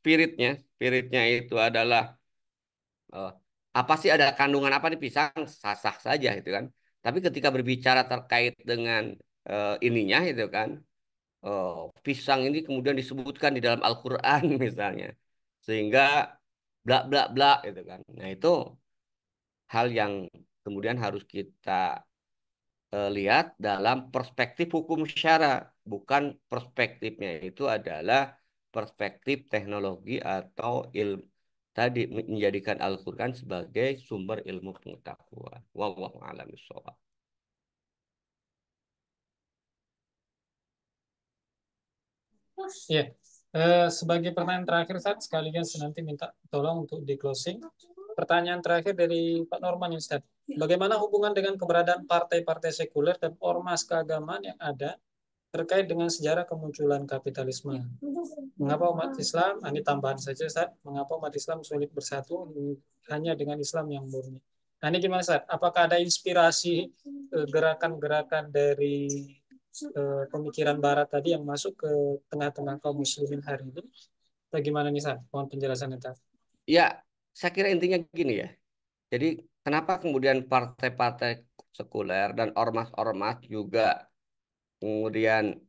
spiritnya. Spiritnya itu adalah eh, apa sih ada kandungan apa di pisang sah-sah saja itu kan. Tapi ketika berbicara terkait dengan ininya itu kan eh, pisang ini kemudian disebutkan di dalam Al-Qur'an misalnya. Sehingga bla bla bla itu kan. Nah, itu hal yang kemudian harus kita lihat dalam perspektif hukum syara, bukan perspektifnya itu adalah perspektif teknologi atau ilmu tadi menjadikan Al-Quran sebagai sumber ilmu pengetahuan. Wallahu a'lam bishawab. Ya, sebagai pertanyaan terakhir Ustaz, sekaligus nanti minta tolong untuk di closing. Pertanyaan terakhir dari Pak Norman Ustaz. Bagaimana hubungan dengan keberadaan partai-partai sekuler dan ormas keagamaan yang ada terkait dengan sejarah kemunculan kapitalisme? Mengapa umat Islam, ini tambahan saja Ustaz, mengapa umat Islam sulit bersatu hanya dengan Islam yang murni? Nah ini gimana Ustaz? Apakah ada inspirasi gerakan-gerakan dari pemikiran Barat tadi yang masuk ke tengah-tengah kaum muslimin hari ini? Bagaimana nih Ustaz? Mohon penjelasannya Ustaz. Ya, saya kira intinya gini ya. Jadi kenapa kemudian partai-partai sekuler dan ormas-ormas juga kemudian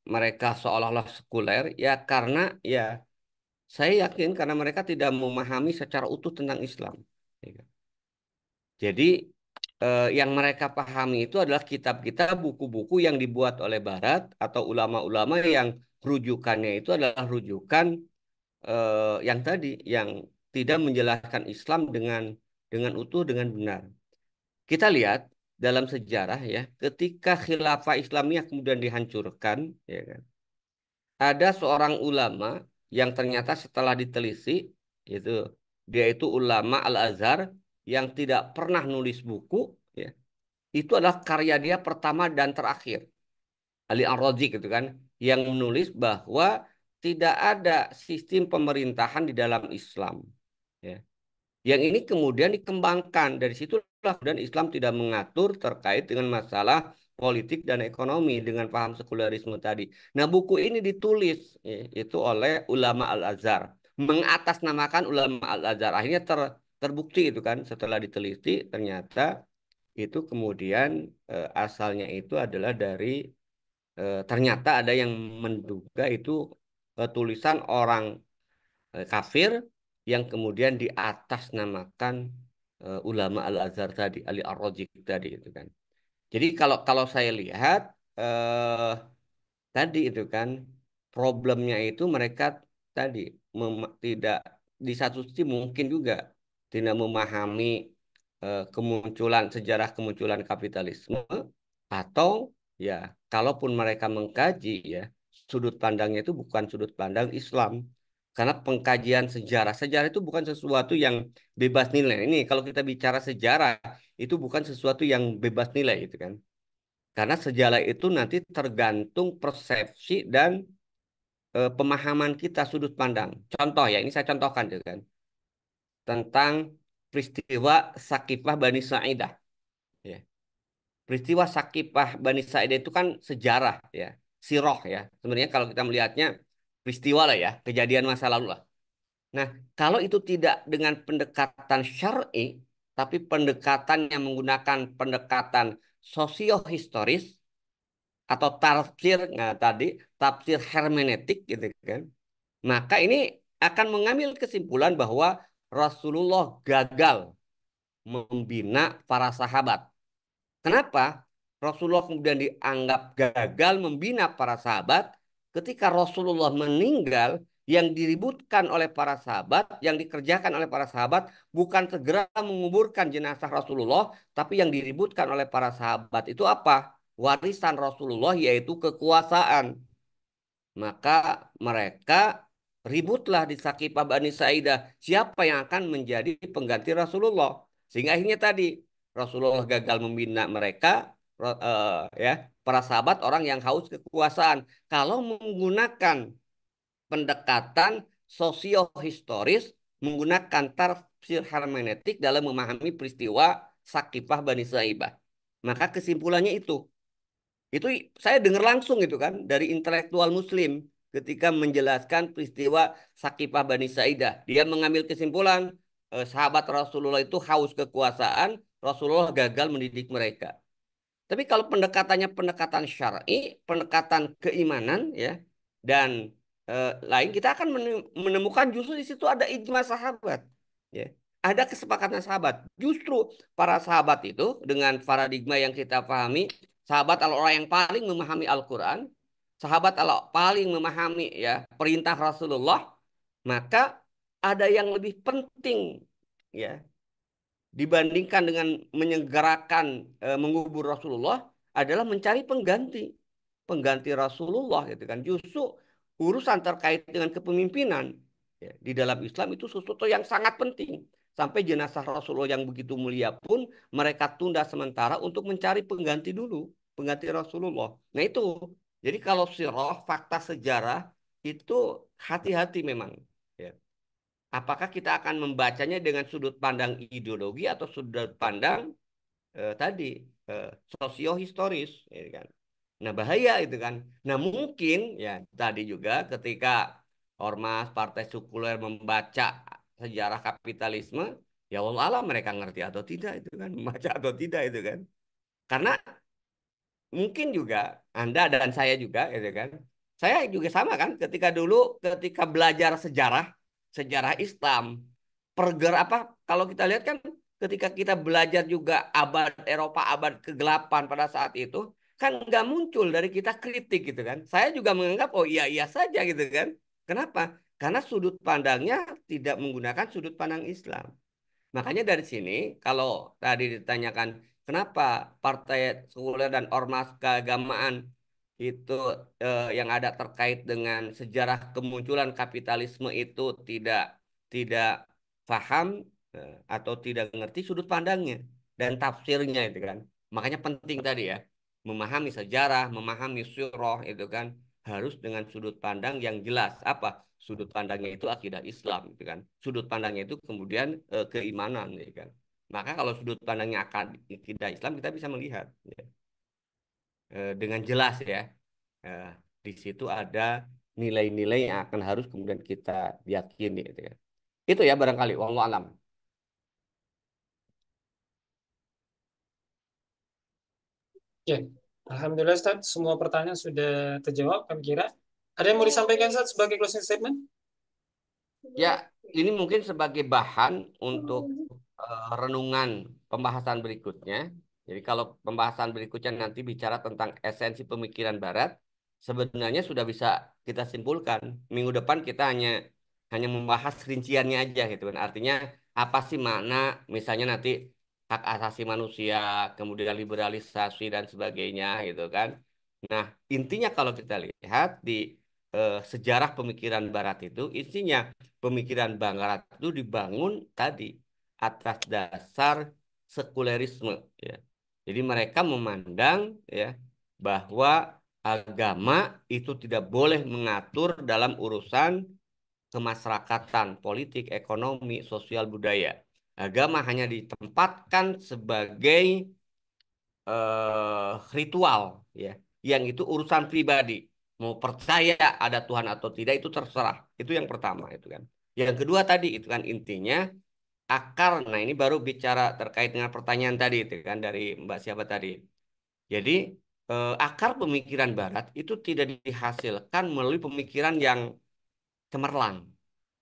mereka seolah-olah sekuler? Ya karena ya saya yakin karena mereka tidak memahami secara utuh tentang Islam. Jadi yang mereka pahami itu adalah kitab-kitab, buku-buku yang dibuat oleh Barat atau ulama-ulama yang rujukannya itu adalah rujukan yang tadi, yang tidak menjelaskan Islam dengan utuh, dengan benar. Kita lihat dalam sejarah ya, ketika khilafah Islamiyah kemudian dihancurkan, ya kan, ada seorang ulama yang ternyata setelah diteliti itu dia itu ulama Al-Azhar yang tidak pernah nulis buku, ya. Itu adalah karya dia pertama dan terakhir, Ali Ar-Razi gitu kan, yang menulis bahwa tidak ada sistem pemerintahan di dalam Islam. Ya. Yang ini kemudian dikembangkan dari situlah dan Islam tidak mengatur terkait dengan masalah politik dan ekonomi dengan paham sekulerisme tadi. Nah, buku ini ditulis ya, itu oleh ulama Al-Azhar, mengatasnamakan ulama Al-Azhar. Akhirnya terbukti itu kan setelah diteliti ternyata itu kemudian asalnya itu adalah dari ternyata ada yang menduga itu tulisan orang kafir yang kemudian diatasnamakan ulama Al-Azhar tadi, Ali Ar-Razi tadi itu kan. Jadi kalau kalau saya lihat eh, tadi itu kan problemnya itu mereka tadi tidak di satu sisi mungkin juga tidak memahami kemunculan sejarah kemunculan kapitalisme atau ya kalaupun mereka mengkaji ya sudut pandangnya itu bukan sudut pandang Islam karena pengkajian sejarah itu bukan sesuatu yang bebas nilai. Ini kalau kita bicara sejarah itu bukan sesuatu yang bebas nilai itu kan. Karena sejarah itu nanti tergantung persepsi dan pemahaman kita sudut pandang. Contoh ya, ini saya contohkan juga kan. Tentang peristiwa Sakifah Bani Sa'idah. Ya. Peristiwa Sakifah Bani Sa'idah itu kan sejarah ya. Siroh ya. Sebenarnya kalau kita melihatnya peristiwa lah ya. Kejadian masa lalu lah. Nah, kalau itu tidak dengan pendekatan syar'i, tapi pendekatan yang menggunakan pendekatan sosiohistoris, atau tafsir nah tadi tafsir hermeneutik gitu kan maka ini akan mengambil kesimpulan bahwa Rasulullah gagal membina para sahabat. Kenapa Rasulullah kemudian dianggap gagal membina para sahabat ketika Rasulullah meninggal? Yang diributkan oleh para sahabat, yang dikerjakan oleh para sahabat bukan segera menguburkan jenazah Rasulullah, tapi yang diributkan oleh para sahabat itu apa? Warisan Rasulullah, yaitu kekuasaan. Maka mereka ributlah di Sakifah Bani Sa'idah. Siapa yang akan menjadi pengganti Rasulullah? Sehingga akhirnya tadi Rasulullah gagal membina mereka, ya para sahabat orang yang haus kekuasaan. Kalau menggunakan pendekatan sosiohistoris, menggunakan tafsir hermeneutik dalam memahami peristiwa Sakifah Bani Sa'idah. Maka kesimpulannya itu saya dengar langsung itu kan dari intelektual Muslim ketika menjelaskan peristiwa Sakifah Bani Sa'idah. Dia mengambil kesimpulan sahabat Rasulullah itu haus kekuasaan, Rasulullah gagal mendidik mereka. Tapi kalau pendekatannya pendekatan syar'i, pendekatan keimanan ya dan lain kita akan menemukan justru di situ ada ijma sahabat ya. Ada kesepakatan sahabat. Justru para sahabat itu dengan paradigma yang kita pahami, sahabat adalah orang yang paling memahami Al-Qur'an. sahabat kalau paling memahami ya perintah Rasulullah, maka ada yang lebih penting ya dibandingkan dengan menyegerakan mengubur Rasulullah adalah mencari pengganti Rasulullah gitu kan. Justru urusan terkait dengan kepemimpinan ya, di dalam Islam itu sesuatu yang sangat penting. Sampai jenazah Rasulullah yang begitu mulia pun mereka tunda sementara untuk mencari pengganti dulu, pengganti Rasulullah. Nah itu, jadi kalau sirah, fakta sejarah itu hati-hati memang. Ya. Apakah kita akan membacanya dengan sudut pandang ideologi atau sudut pandang tadi eh, sosiohistoris, ya kan? Nah bahaya itu kan. Nah mungkin ya tadi juga ketika ormas partai sekuler membaca sejarah kapitalisme, ya Allah alam mereka ngerti atau tidak itu kan, membaca atau tidak itu kan. Karena mungkin juga Anda dan saya juga gitu kan. Saya juga sama kan ketika belajar sejarah Islam, apa kalau kita lihat kan ketika kita belajar juga abad Eropa abad ke-8 pada saat itu kan nggak muncul dari kita kritik gitu kan. Saya juga menganggap oh iya iya saja gitu kan. Kenapa? Karena sudut pandangnya tidak menggunakan sudut pandang Islam. Makanya dari sini, kalau tadi ditanyakan kenapa partai sekuler dan ormas keagamaan itu yang ada terkait dengan sejarah kemunculan kapitalisme itu tidak paham atau tidak ngerti sudut pandangnya dan tafsirnya itu kan. Makanya penting tadi ya, memahami sejarah, memahami surah itu kan harus dengan sudut pandang yang jelas. Apa? Sudut pandangnya itu akidah Islam gitu kan. Sudut pandangnya itu kemudian keimanan gitu kan. Maka kalau sudut pandangnya akidah Islam kita bisa melihat ya, dengan jelas ya. Eh, di situ ada nilai-nilai yang akan harus kemudian kita yakini gitu ya. Itu ya barangkali wallahu alam. Ya, Alhamdulillah Ustaz, semua pertanyaan sudah terjawab kami kira. Ada yang mau disampaikan Ustaz sebagai closing statement? Ya, ini mungkin sebagai bahan untuk renungan pembahasan berikutnya. Jadi kalau pembahasan berikutnya nanti bicara tentang esensi pemikiran Barat, sebenarnya sudah bisa kita simpulkan. Minggu depan kita hanya membahas rinciannya aja gitu kan. Artinya apa sih makna misalnya nanti hak asasi manusia, kemudian liberalisasi dan sebagainya gitu kan. Nah, intinya kalau kita lihat di sejarah pemikiran Barat itu, isinya pemikiran Barat itu dibangun tadi atas dasar sekulerisme ya. Jadi mereka memandang ya bahwa agama itu tidak boleh mengatur dalam urusan kemasyarakatan, politik, ekonomi, sosial, budaya. Agama hanya ditempatkan sebagai ritual ya, yang itu urusan pribadi. Mau percaya ada Tuhan atau tidak itu terserah. Itu yang pertama itu kan. Yang kedua tadi itu kan intinya akar. Nah, ini baru bicara terkait dengan pertanyaan tadi itu kan dari Mbak siapa tadi. Jadi akar pemikiran Barat itu tidak dihasilkan melalui pemikiran yang cemerlang,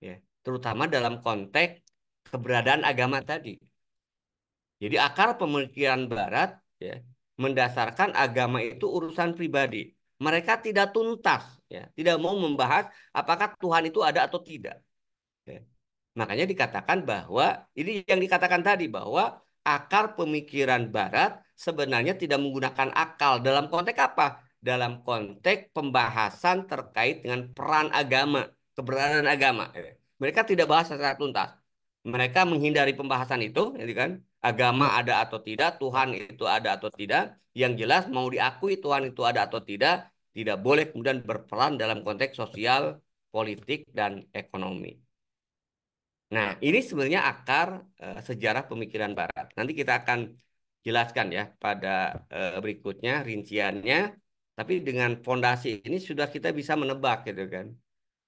ya, terutama dalam konteks keberadaan agama tadi. Jadi akar pemikiran Barat ya, mendasarkan agama itu urusan pribadi. Mereka tidak tuntas, ya, tidak mau membahas apakah Tuhan itu ada atau tidak. Ya. Makanya dikatakan bahwa ini yang dikatakan tadi bahwa akar pemikiran Barat sebenarnya tidak menggunakan akal dalam konteks apa? Dalam konteks pembahasan terkait dengan peran agama, keberadaan agama. Ya. Mereka tidak bahas secara tuntas. Mereka menghindari pembahasan itu, gitu kan? Agama ada atau tidak, Tuhan itu ada atau tidak. Yang jelas mau diakui Tuhan itu ada atau tidak boleh kemudian berperan dalam konteks sosial, politik, dan ekonomi. Nah, ini sebenarnya akar sejarah pemikiran Barat. Nanti kita akan jelaskan ya pada berikutnya rinciannya. Tapi dengan fondasi ini sudah kita bisa menebak gitu kan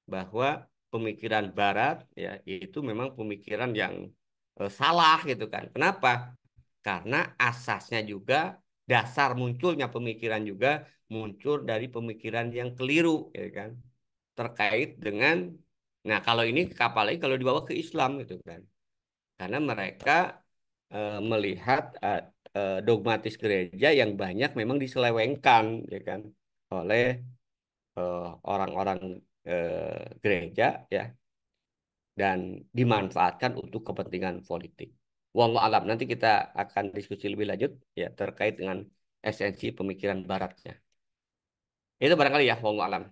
bahwa pemikiran Barat ya itu memang pemikiran yang salah gitu kan. Kenapa? Karena asasnya juga dasar munculnya pemikiran juga muncul dari pemikiran yang keliru ya kan terkait dengan nah kalau ini apalagi kalau dibawa ke Islam gitu kan karena mereka melihat dogmatis gereja yang banyak memang diselewengkan ya kan oleh orang-orang gereja ya dan dimanfaatkan untuk kepentingan politik. Wallahu alam. Nanti kita akan diskusi lebih lanjut ya terkait dengan esensi pemikiran baratnya. Itu barangkali ya, wallahu alam.